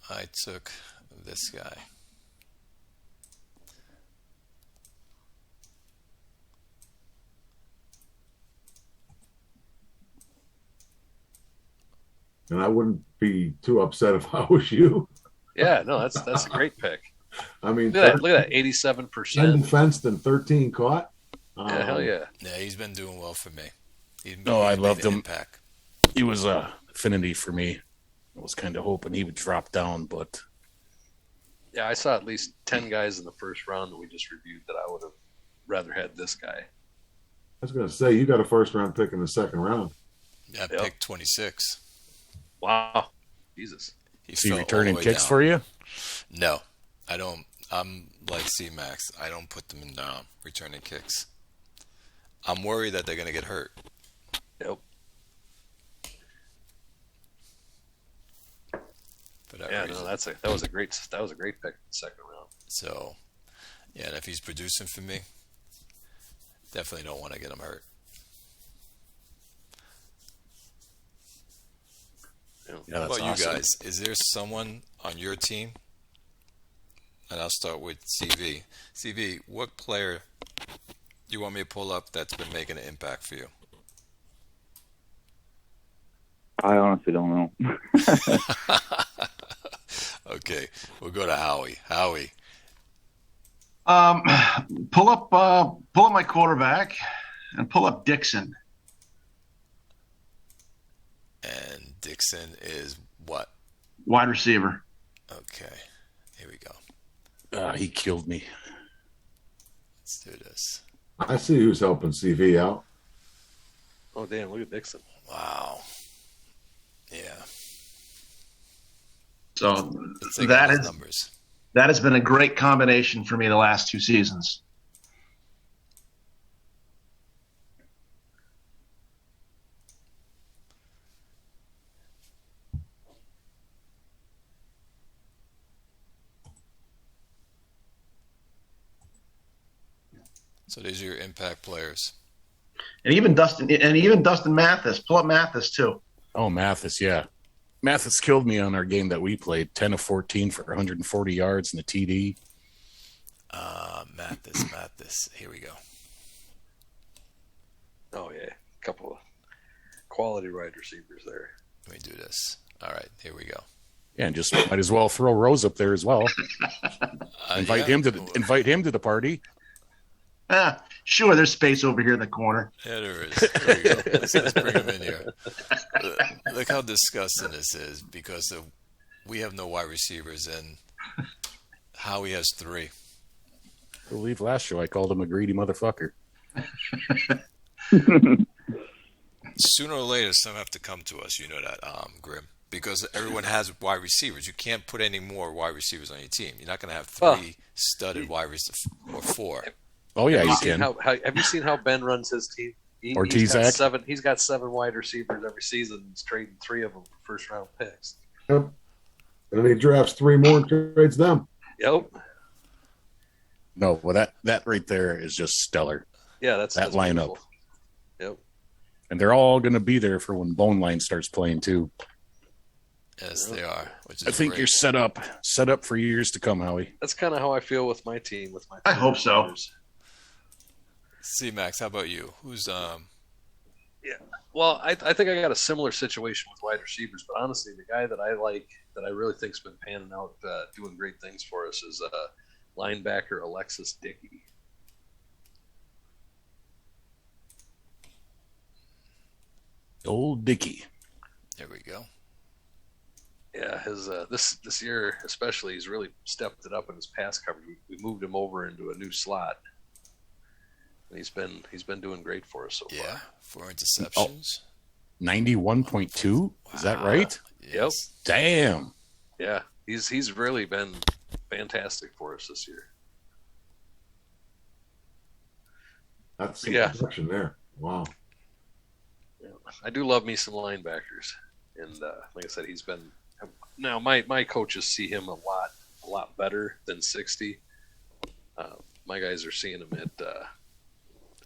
I took this guy. And I wouldn't be too upset if I was you. Yeah, no, that's a great pick. I mean, look at that 87%. 10 defensed and 13 caught. Yeah, hell yeah. Yeah, he's been doing well for me. I loved him. Impact. He was a affinity for me. I was kind of hoping he would drop down, but yeah, I saw at least 10 guys in the first round that we just reviewed that I would have rather had this guy. I was going to say, you got a first round pick in the second round. Yeah, pick 26. Wow. Jesus. Is he returning kicks for you? No, I don't. I'm like C-Max. I don't put them in returning kicks. I'm worried that they're going to get hurt. Yep. Yeah, no, that was a great pick in the second round. So, yeah, and if he's producing for me, definitely don't want to get him hurt. Yeah, that's awesome. You guys, is there someone on your team? And I'll start with CV. CV, what player do you want me to pull up that's been making an impact for you? I honestly don't know. Okay, we'll go to Howie. Howie. Pull up my quarterback and pull up Dixon. And Dixon is what? Wide receiver. Okay, here we go. He killed me. Let's do this. I see who's helping CV out. Oh, damn, look at Dixon. Wow. Yeah. So that has been a great combination for me the last 2 seasons. So these are your impact players. And even Dustin Mathis. Pull up Mathis too. Oh, Mathis, yeah. Mathis killed me on our game that we played. 10 of 14 for 140 yards and a TD. Mathis. Here we go. Oh yeah, a couple of quality wide receivers there. Let me do this. All right, here we go. Yeah, and just might as well throw Rose up there as well. Invite him to the party. Sure, there's space over here in the corner. Yeah, there is. There we go. Let's bring him in here. Look how disgusting this is because we have no wide receivers and Howie has 3. I believe last show I called him a greedy motherfucker. Sooner or later, some have to come to us. You know that, Grim. Because everyone has wide receivers. You can't put any more wide receivers on your team. You're not going to have 3 studded wide receivers or 4. Oh, yeah, you can. Have you seen how Ben runs his team? He's got 7 wide receivers every season. He's trading 3 of them for first-round picks. Yep. And then he drafts 3 more and trades them. Yep. No, well, that right there is just stellar. Yeah, that's lineup. beautiful. Yep. And they're all going to be there for when Bone Line starts playing, too. Yes, they are. Which is I think great. you're set up for years to come, Howie. That's kind of how I feel with my team. I hope so. See, Max, how about you? Who's Yeah. Well, I think I got a similar situation with wide receivers, but honestly, the guy that I like, that I really think's been panning out, doing great things for us, is linebacker Alexis Dickey. Old Dickey. There we go. Yeah, his this year especially, he's really stepped it up in his pass coverage. We moved him over into a new slot, and he's been doing great for us so far. Yeah, 4 interceptions. 91.2? Is that right? Yes. Yep. Damn. Yeah, he's really been fantastic for us this year. That's some Yeah. production there. Wow. Yeah, I do love me some linebackers, and like I said, he's been. Now my coaches see him a lot better than 60. My guys are seeing him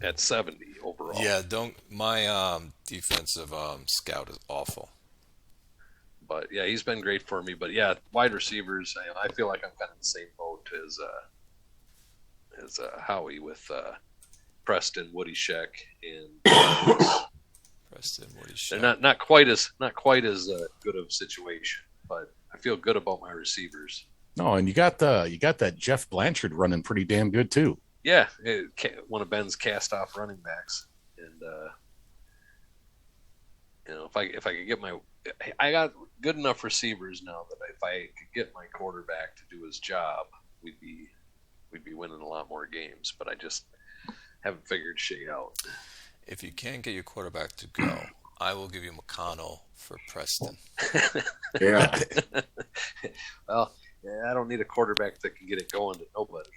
at 70 overall. Yeah, my defensive scout is awful. But yeah, he's been great for me. But yeah, wide receivers, I feel like I'm kind of in the same boat as Howie with Preston, Woody Sheck, and Preston, Woody they're Sheck. not quite as good of a situation. But I feel good about my receivers. No, and you got that Jeff Blanchard running pretty damn good too. Yeah, one of Ben's cast-off running backs, and if I could get I got good enough receivers now that if I could get my quarterback to do his job, we'd be winning a lot more games. But I just haven't figured Shea out. If you can't get your quarterback to go, I will give you McConnell for Preston. Yeah. Well, yeah, I don't need a quarterback that can get it going to nobody.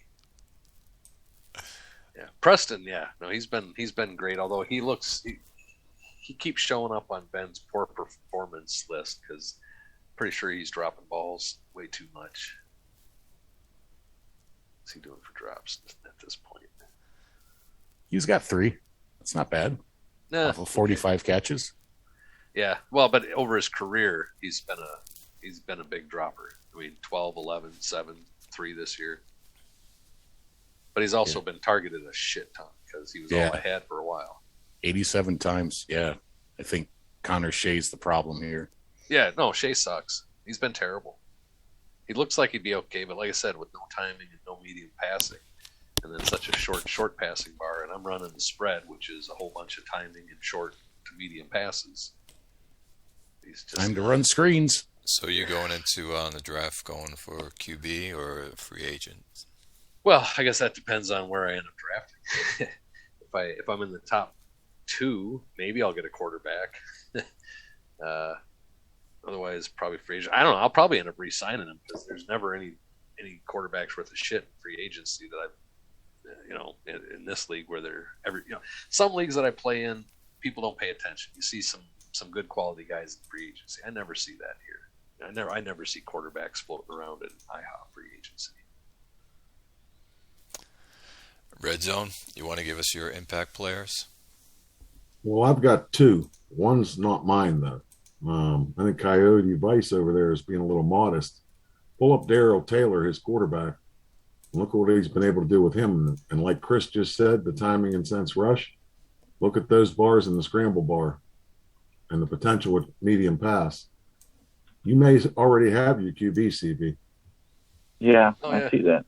Yeah, Preston. Yeah, no, he's been great. Although he keeps showing up on Ben's poor performance list because pretty sure he's dropping balls way too much. What's he doing for drops at this point? He's got 3. That's not bad. Nah, Off of 45 catches. yeah. Well, but over his career, he's been a big dropper. I mean, 12, 11, 7, 3 this year. But he's also been targeted a shit ton because he was all I had for a while. 87 times. Yeah. I think Connor Shea's the problem here. Yeah, no, Shea sucks. He's been terrible. He looks like he'd be okay, but like I said, with no timing and no medium passing, and then such a short passing bar, and I'm running the spread, which is a whole bunch of timing and short to medium passes. He's just Time to run screens. So you're going into the draft going for QB or free agent? Well, I guess that depends on where I end up drafting. If I'm in the top 2, maybe I'll get a quarterback. Otherwise, probably free agent. I don't know. I'll probably end up re-signing him because there's never any quarterbacks worth of shit in free agency that I've, in this league where they're some leagues that I play in, people don't pay attention. You see some good quality guys in free agency. I never see that here. I never see quarterbacks floating around in IHOF free agency. Red Zone, you want to give us your impact players? Well, I've got two. One's not mine, though. I think Coyote Vice over there is being a little modest. Pull up Daryl Taylor, his quarterback. Look what he's been able to do with him. And like Chris just said, the timing and sense rush. Look at those bars in the scramble bar and the potential with medium pass. You may already have your QB, CB. Yeah, I see that.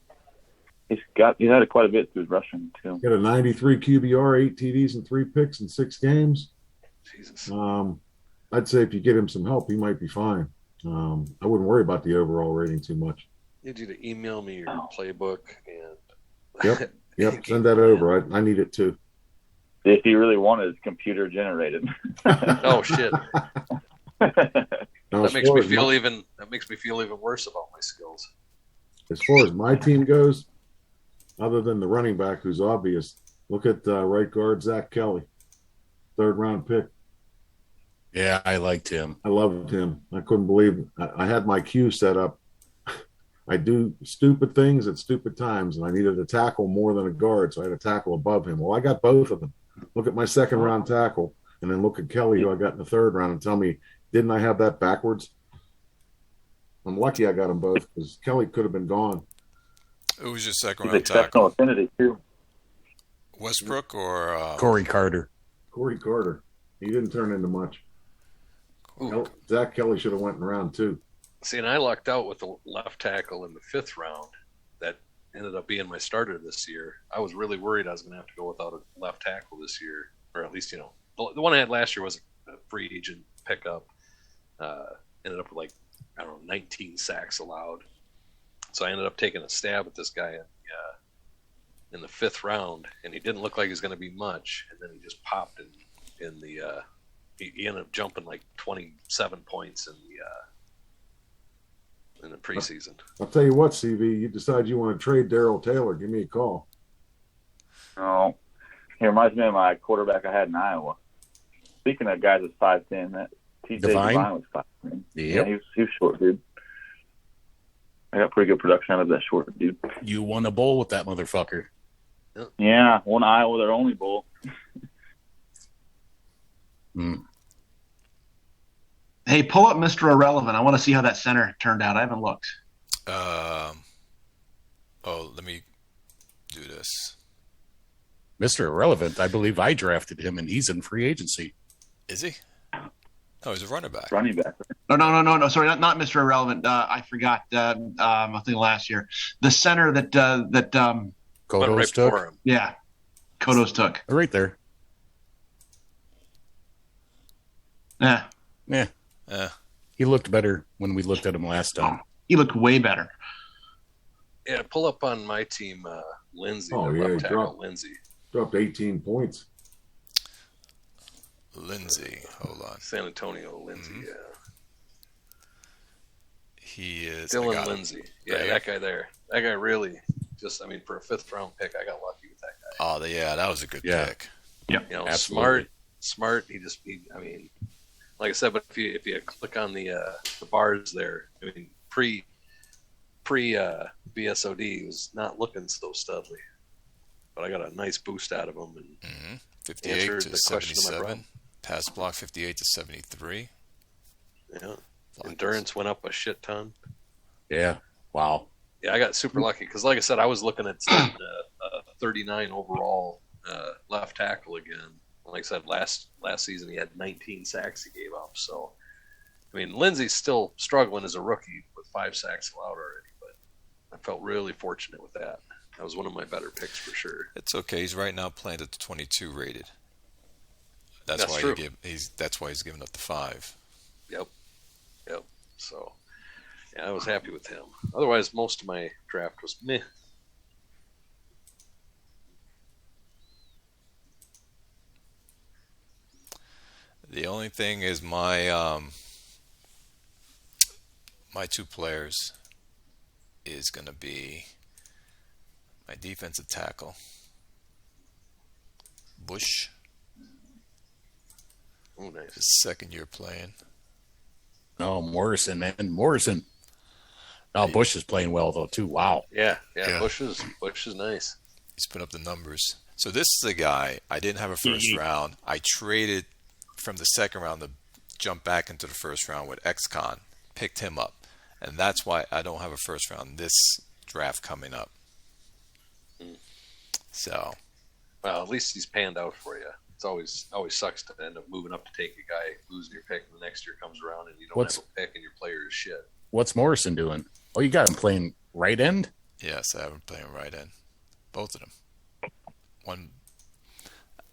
He's had it quite a bit through his rushing, too. Got a 93 QBR, 8 TDs and 3 picks in 6 games. Jesus. I'd say if you get him some help, he might be fine. I wouldn't worry about the overall rating too much. I need you to email me your playbook and Yep. Send that over. I need it too. If you really want it, it's computer generated. Oh shit. Now, That makes me feel even worse about my skills. As far as my team goes, other than the running back who's obvious, look at right guard Zach Kelly, 3rd round pick. Yeah, I liked him. I loved him. I couldn't believe it. I had my queue set up. I do stupid things at stupid times, and I needed a tackle more than a guard, so I had a tackle above him. Well, I got both of them. Look at my 2nd round tackle, and then look at Kelly, who I got in the 3rd round, and tell me, didn't I have that backwards? I'm lucky I got them both because Kelly could have been gone. Who was your second He's round exceptional tackle? affinity, too. Westbrook or Corey Carter. Corey Carter. He didn't turn into much. Ooh. Zach Kelly should have went in round 2. See, and I lucked out with the left tackle in the 5th round. That ended up being my starter this year. I was really worried I was going to have to go without a left tackle this year, or at least, the one I had last year was a free agent pickup. Ended up with 19 sacks allowed. So I ended up taking a stab at this guy in the 5th round, and he didn't look like he was going to be much. And then he just popped in the. He ended up jumping 27 points in the preseason. I'll tell you what, CV, you decide you want to trade Daryl Taylor, give me a call. Oh, he reminds me of my quarterback I had in Iowa. Speaking of guys that's 5'10", that TJ Devine was 5'10". Yep. Yeah, he was short, dude. I got pretty good production out of that short dude. You won a bowl with that motherfucker. Yeah, won Iowa their only bowl. Hey, pull up Mr. Irrelevant. I want to see how that center turned out. I haven't looked. Let me do this. Mr. Irrelevant, I believe I drafted him, and he's in free agency. Is he? Oh, he's a running back. Running back. No. Sorry, not Mr. Irrelevant. I forgot. I think last year, the center that Kodos right took. for him. Yeah, Kodos took. Right there. Yeah, He looked better when we looked at him last time. he looked way better. Yeah, pull up on my team, Lindsey. Oh, the yeah, left he tackle, Lindsey. Dropped 18 points. Lindsey, hold on. San Antonio, Lindsey, yeah. He is Dylan Lindsey. Yeah, Right. that guy there. That guy really for a 5th round pick, I got lucky with that guy. Oh, yeah, that was a good pick. Absolutely. Smart. Like I said, but if you click on the bars there, pre BSOD, he was not looking so studly, but I got a nice boost out of him and 58 answered to the question of my 77. problem. Pass block 58 to 73. Yeah, endurance went up a shit ton. Yeah. Wow. Yeah, I got super lucky because, like I said, I was looking at a 39 overall left tackle again. Like I said, last season he had 19 sacks he gave up. So, Lindsey's still struggling as a rookie with 5 sacks allowed already, but I felt really fortunate with that. That was one of my better picks for sure. It's okay. He's right now playing at the 22 rated. That's why true. That's why he's giving up the 5. Yep. So, yeah, I was happy with him. Otherwise, most of my draft was meh. The only thing is my 2 players is going to be my defensive tackle, Bush. Oh, nice. His 2nd year playing. Oh, Morrison, man. Morrison. Oh, Bush is playing well, though, too. Wow. Yeah. Yeah. Bush is nice. He's put up the numbers. So this is a guy, I didn't have a first round. I traded from the second round to jump back into the first round with XCon, picked him up. And that's why I don't have a first round this draft coming up. So, well, at least he's panned out for you. It's always sucks to end up moving up to take a guy, losing your pick, and the next year comes around and you don't have a pick and your player is shit. What's Morrison doing? Oh, you got him playing right end? Yes, I have him playing right end. Both of them. One,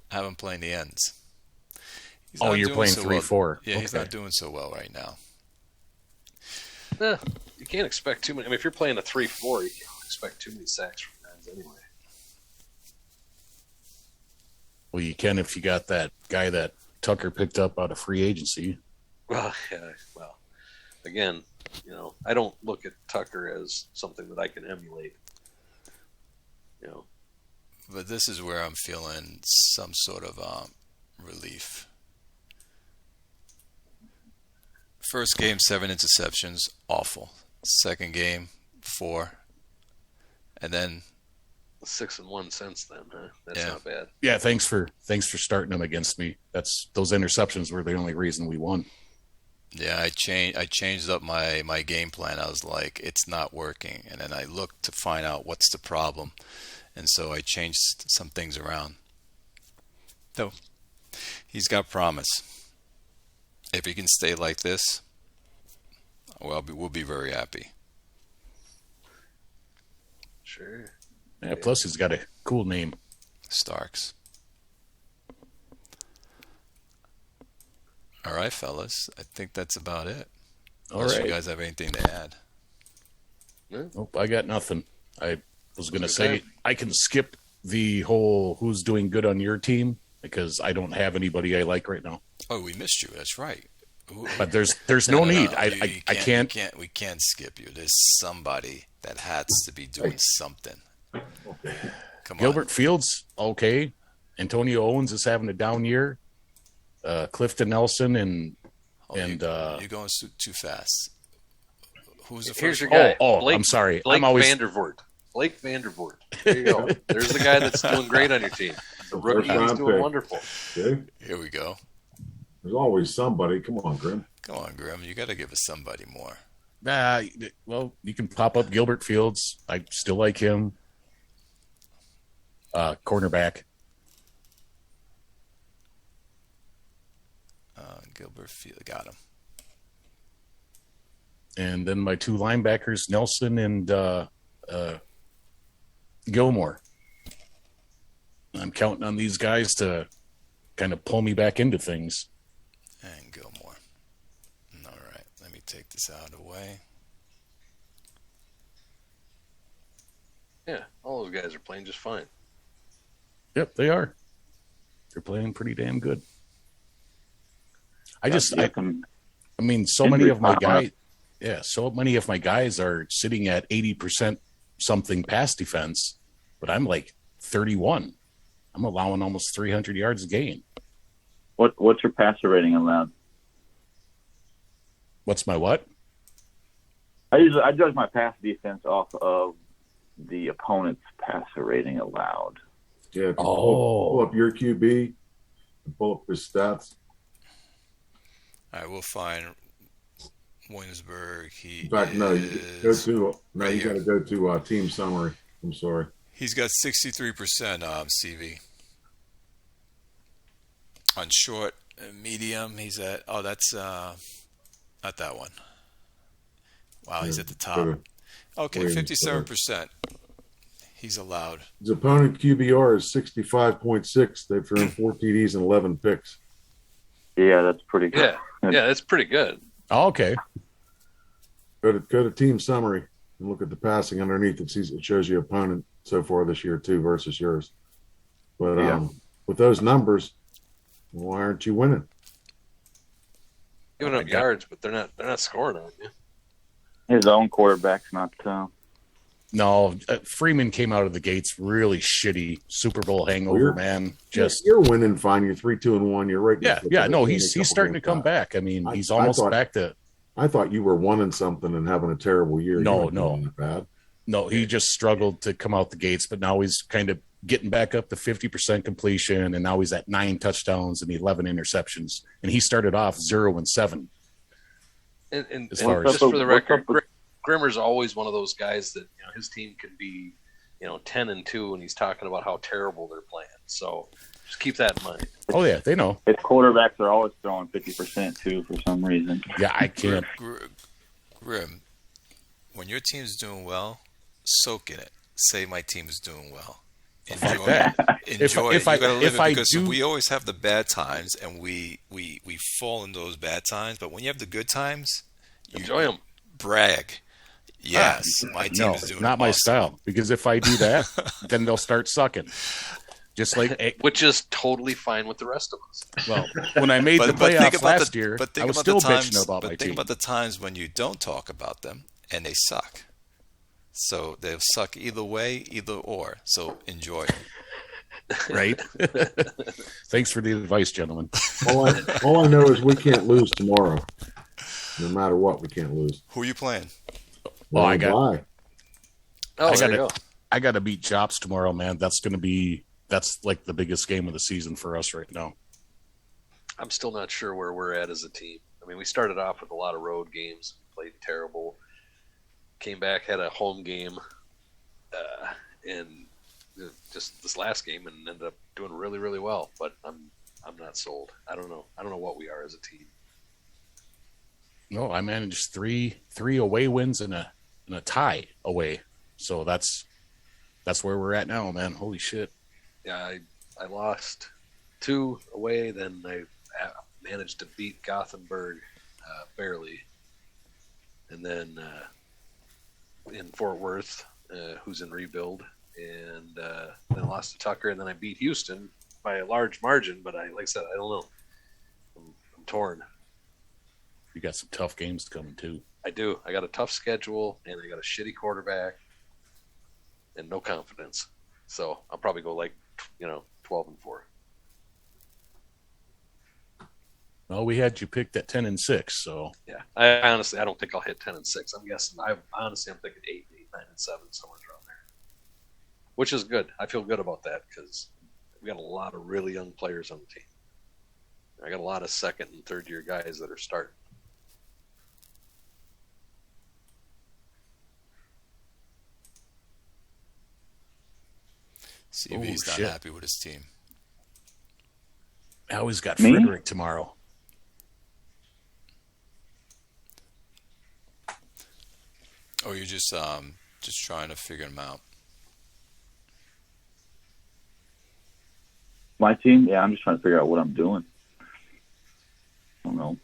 I have him playing the ends. You're playing 3-4. Well. Yeah, okay. He's not doing so well right now. You can't expect too many. I mean, if you're playing a 3-4, you can't expect too many sacks from ends anyway. Well, you can if you got that guy that Tucker picked up out of free agency. Well, yeah. Well, again, I don't look at Tucker as something that I can emulate. But this is where I'm feeling some sort of relief. First game, 7 interceptions, awful. Second game, 4, and then 6-1 since then. Huh? That's not bad. Yeah, thanks for starting them against me. Those interceptions were the only reason we won. Yeah, I changed up my game plan. I was like, it's not working, and then I looked to find out what's the problem, and so I changed some things around. So he's got promise. If he can stay like this, well, we'll be very happy. Sure. Yeah, plus he's got a cool name. Starks. All right, fellas. I think that's about it. Unless you guys have anything to add. Nope, I got nothing. I was going to say I can skip the whole who's doing good on your team because I don't have anybody I like right now. Oh, we missed you. That's right. But there's no need. I can't. We can't skip you. There's somebody that has to be doing something. Come on. Gilbert Fields, okay. Antonio Owens is having a down year. Clifton Nelson you're going too fast. Who's the first? Here's your guy. I'm sorry. Blake I'm always Vandervoort. Blake Vandervoort. There you go. There's the guy that's doing great on your team. The rookie is doing wonderful. Okay. Here we go. There's always somebody. Come on, Grim. Come on, Grim. You got to give us somebody more. Well, you can pop up Gilbert Fields. I still like him. Cornerback. Gilbert Fields. Got him. And then my 2 linebackers, Nelson and Gilmore. I'm counting on these guys to kind of pull me back into things. And Gilmore. All right. Let me take this out of the way. Yeah, all those guys are playing just fine. Yep, they are. They're playing pretty damn good. I mean, so many of my guys, so many of my guys are sitting at 80% something pass defense, but I'm like 31. I'm allowing almost 300 yards a game. What's your passer rating allowed? What's my what? I judge my pass defense off of the opponent's passer rating allowed. Yeah, if you pull up your QB and pull up his stats. All right, we'll find Williamsburg. In fact, no, you got to go to team summary. I'm sorry. He's got 63% CV. On short and medium, he's at, that's not that one. Wow, he's at the top. Okay, 57%. He's allowed. His opponent QBR is 65.6. They've thrown 4 TDs and 11 picks. Yeah, that's pretty good. Yeah, that's pretty good. Oh, okay. Go to team summary and look at the passing underneath. It shows you opponent so far this year too versus yours. But with those numbers, why aren't you winning? Giving up yards, but they're not scoring on you. His own quarterback's not. No, Freeman came out of the gates really shitty. Super Bowl hangover, man. You're winning fine. You're 3-2-1. You're right. Yeah. No, he's starting to come back. I mean, he's almost back to. I thought you were winning something and having a terrible year. No. He just struggled to come out the gates, but now he's kind of getting back up to 50% completion, and now he's at 9 touchdowns and 11 interceptions. And he started off 0-7. And As far just as- for the record, Grimmer's always one of those guys that his team could be 10-2, and he's talking about how terrible they're playing. So just keep that in mind. Oh yeah, they know. His quarterbacks are always throwing 50% too for some reason. Yeah, I can't. Grim, when your team's doing well, soak in it. Say my team is doing well. Enjoy it. Enjoy it. You gotta live it, because we always have the bad times, and we fall in those bad times. But when you have the good times, you enjoy them. Brag. Yes, my team is doing not my awesome. style. Because if I do that, then they'll start sucking. Just like Which is totally fine with the rest of us. well, when I made the think playoffs about last year, but think I was about still the times, bitching about but my think team. about the times when you don't talk about them and they suck. So they'll suck either way, either or. So enjoy. Right? Thanks for the advice, gentlemen. All I know is we can't lose tomorrow. No matter what, we can't lose. Who are you playing? Well, I got. There you go. I got to beat Chops tomorrow, man. That's like the biggest game of the season for us right now. I'm still not sure where we're at as a team. I mean, we started off with a lot of road games, played terrible, came back, had a home game, and just this last game, and ended up doing really, really well. But I'm not sold. I don't know what we are as a team. No, I managed three away wins and a tie away. So that's where we're at now, man. Holy shit. Yeah, I lost 2 away, then I managed to beat Gothenburg barely, and then in Fort Worth, who's in rebuild, and then I lost to Tucker, and then I beat Houston by a large margin. But like I said, I don't know. I'm torn. You got some tough games coming too. I do. I got a tough schedule, and I got a shitty quarterback, and no confidence. So I'll probably go 12-4. Well, we had you picked at 10-6, so Yeah, I honestly don't think I'll hit 10-6. I'm guessing. I'm thinking 8, 9, and 7, somewhere around there, which is good. I feel good about that because we got a lot of really young players on the team. I got a lot of second and third year guys that are starting. CB's not shit. happy with his team. now he's got Me? Frederick tomorrow. Or you're just trying to figure them out. My team? Yeah, I'm just trying to figure out what I'm doing. I don't know.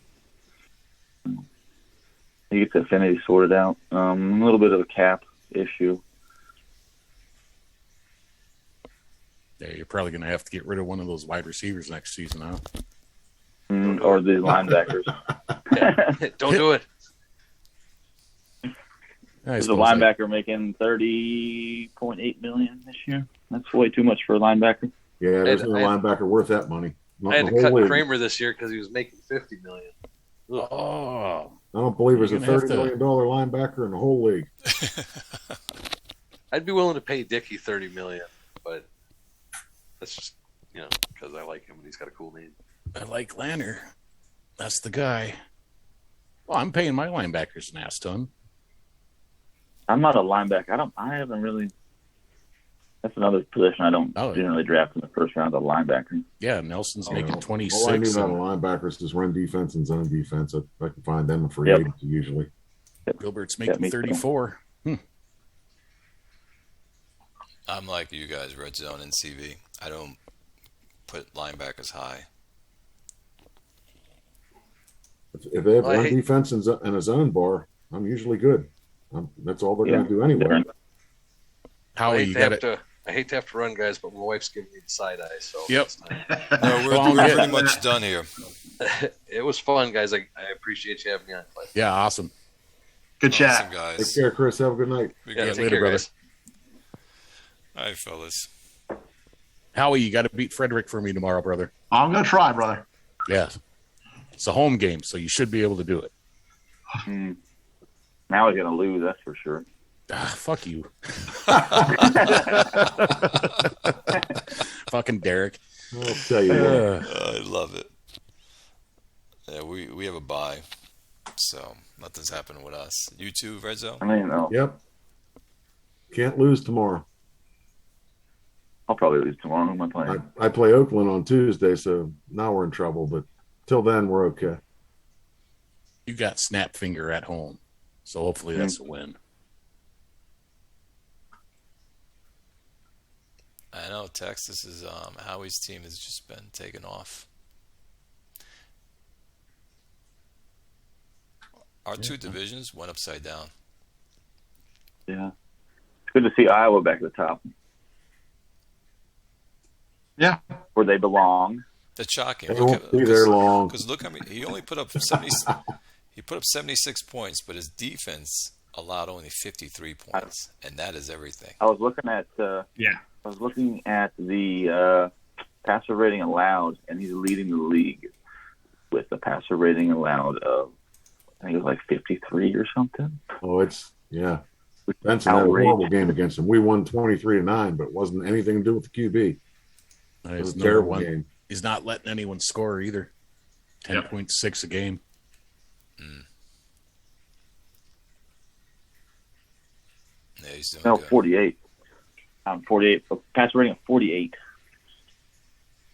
He gets affinity sorted out. A little bit of a cap issue. Yeah, you're probably going to have to get rid of one of those wide receivers next season, huh? Or the linebackers. Don't do it. There's a linebacker making $30.8 million this year. That's way too much for a linebacker. Yeah, there's no linebacker worth that money. Not I had the to whole cut league. Kramer this year because he was making $50 million. Oh, I don't believe there's a You're gonna have $30 million linebacker in the whole league. I'd be willing to pay Dickey $30 million, but that's just because I like him and he's got a cool name. I like Lanner. That's the guy. Well, I'm paying my linebackers an ass ton. I'm not a linebacker. I haven't really. That's another position I don't generally draft in the first round. A linebacker. Yeah, Nelson's making 26. All I need out of linebackers is run defense and zone defense. I can find them a free agent usually. Gilbert's making 34. I'm like you guys, red zone and CV. I don't put linebackers high. If they have run defense and a zone bar, I'm usually good. That's all they're going to do anyway. I hate to have to run, guys, but my wife's giving me the side eye. So yep. No, we're pretty much done here. It was fun, guys. I appreciate you having me on. Yeah, awesome. Good chat, awesome, guys. Take care, Chris. Have a good night. Take later, care, brother. guys. All right, fellas. Howie, you got to beat Frederick for me tomorrow, brother. I'm going to try, brother. Yeah. It's a home game, so you should be able to do it. Now he's going to lose, that's for sure. Fuck you. Fucking Derek. I'll tell you what. I love it. Yeah, we have a bye, so nothing's happening with us. You too, Rizzo? I mean, no. Yep. Can't lose tomorrow. I'll probably lose tomorrow. Who am I playing? I play Oakland on Tuesday, so now we're in trouble. But till then, we're okay. You got snap finger at home, so hopefully that's a win. I know Texas is Howie's team has just been taken off. Our two divisions went upside down. Yeah. It's good to see Iowa back at the top. Yeah. Where they belong. That's shocking. They won't be there long. Because look, I mean, he only put up 70. He put up 76 points, but his defense allowed only 53 points, and that is everything. I was looking at the passer rating allowed, and he's leading the league with the passer rating allowed of, I think it was like 53 or something. Oh, Benson had a horrible game against him. We won 23-9, but it wasn't anything to do with the QB. It was a terrible game. He's not letting anyone score either. 10.6 a game. Yeah, he's doing No, good. 48. 48. Passer rating of 48.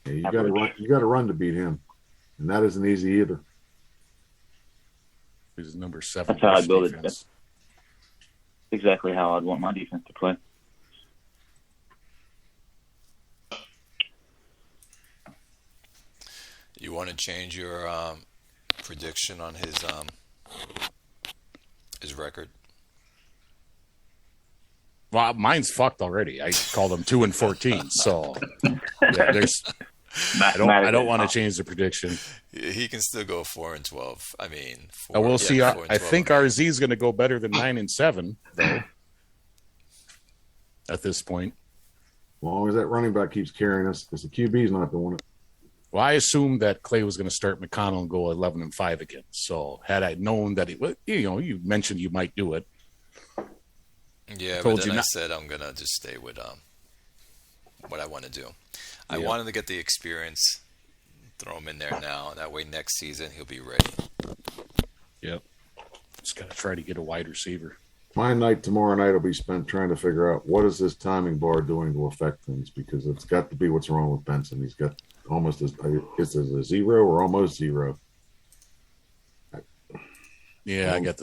Yeah, you got to run to beat him, and that isn't easy either. He's number 7. That's how I build it. That's exactly how I'd want my defense to play. You want to change your prediction on his record? Well, mine's fucked already. I called him 2-14. So yeah, I don't want to change the prediction. He can still go 4-12. I mean, we'll see. I think RZ is going to go better than 9-7, though. At this point, As long as that running back keeps carrying us, because the QB's not doing it. well, I assumed that Clay was going to start McConnell and go 11-5 again. So had I known that you mentioned you might do it. Yeah, but then I said I'm gonna just stay with what I want to do. I wanted to get the experience, throw him in there now. That way, next season he'll be ready. Yep. Just got to try to get a wide receiver. My night tomorrow night will be spent trying to figure out what is this timing bar doing to affect things, because it's got to be what's wrong with Benson. He's got almost is a 0 or almost 0. Yeah, I got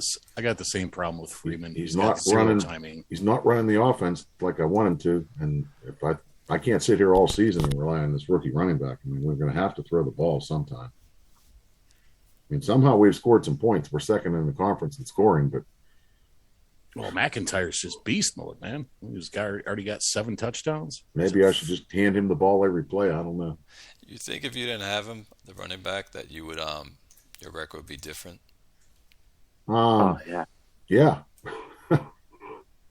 the same problem with Freeman. He's not running timing. He's not running the offense like I want him to, and if I can't sit here all season and rely on this rookie running back. I mean, we're going to have to throw the ball sometime. I mean, somehow we've scored some points. We're second in the conference in scoring, but McIntyre's just beast mode, man. He's already got 7 touchdowns. Maybe I should just hand him the ball every play. I don't know. You think if you didn't have him, the running back, that you would your record would be different? Yeah.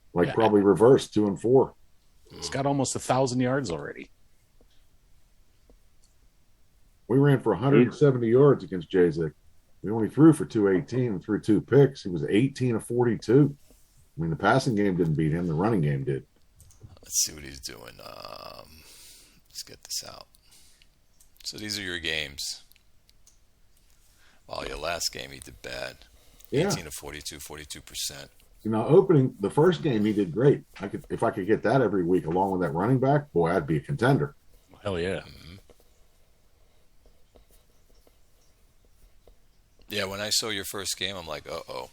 Probably reverse 2-4. He's got almost 1,000 yards already. We ran for 170 yards against Jazik. We only threw for 218 and threw 2 picks. He was 18 of 42. I mean, the passing game didn't beat him. The running game did. Let's see what he's doing. Let's get this out. So these are your games. Oh, your last game he did bad. 18 of 42, 42%. Opening the first game, he did great. If I could get that every week along with that running back, boy, I'd be a contender. Hell yeah. Mm-hmm. Yeah, when I saw your first game, I'm like, uh-oh.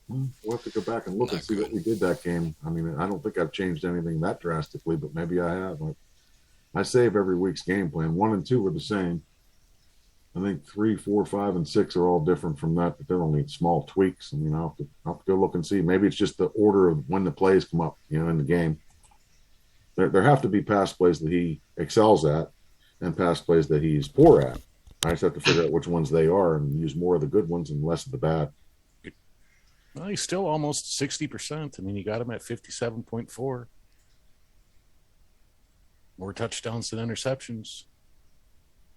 We'll have to go back and look and see what we did that game. I mean, I don't think I've changed anything that drastically, but maybe I have. I save every week's game plan. 1 and 2 are the same. I think 3, 4, 5, and 6 are all different from that, but they're only small tweaks. I mean, I'll have to go look and see. Maybe it's just the order of when the plays come up, in the game. There have to be pass plays that he excels at and pass plays that he's poor at. I just have to figure out which ones they are and use more of the good ones and less of the bad. Well, he's still almost 60%. I mean, you got him at 57.4. More touchdowns than interceptions.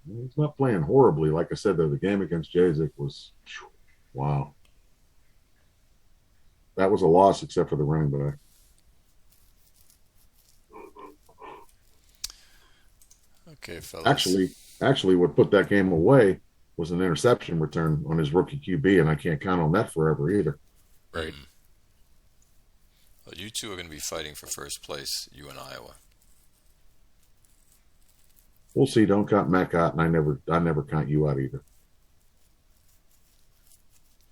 He's not playing horribly. Like I said, though, the game against Jazik was, wow. that was a loss except for the running back. Okay, fellas. Actually, what put that game away was an interception return on his rookie QB, and I can't count on that forever either. Right. Well, you two are going to be fighting for first place, you and Iowa. We'll see. Don't count Mac out, and I never count you out either.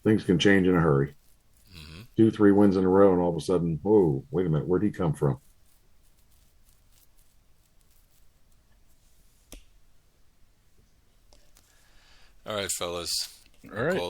Things can change in a hurry. 2-3 wins in a row, and all of a sudden, whoa, wait a minute, where'd he come from? All right, fellas. All right. Call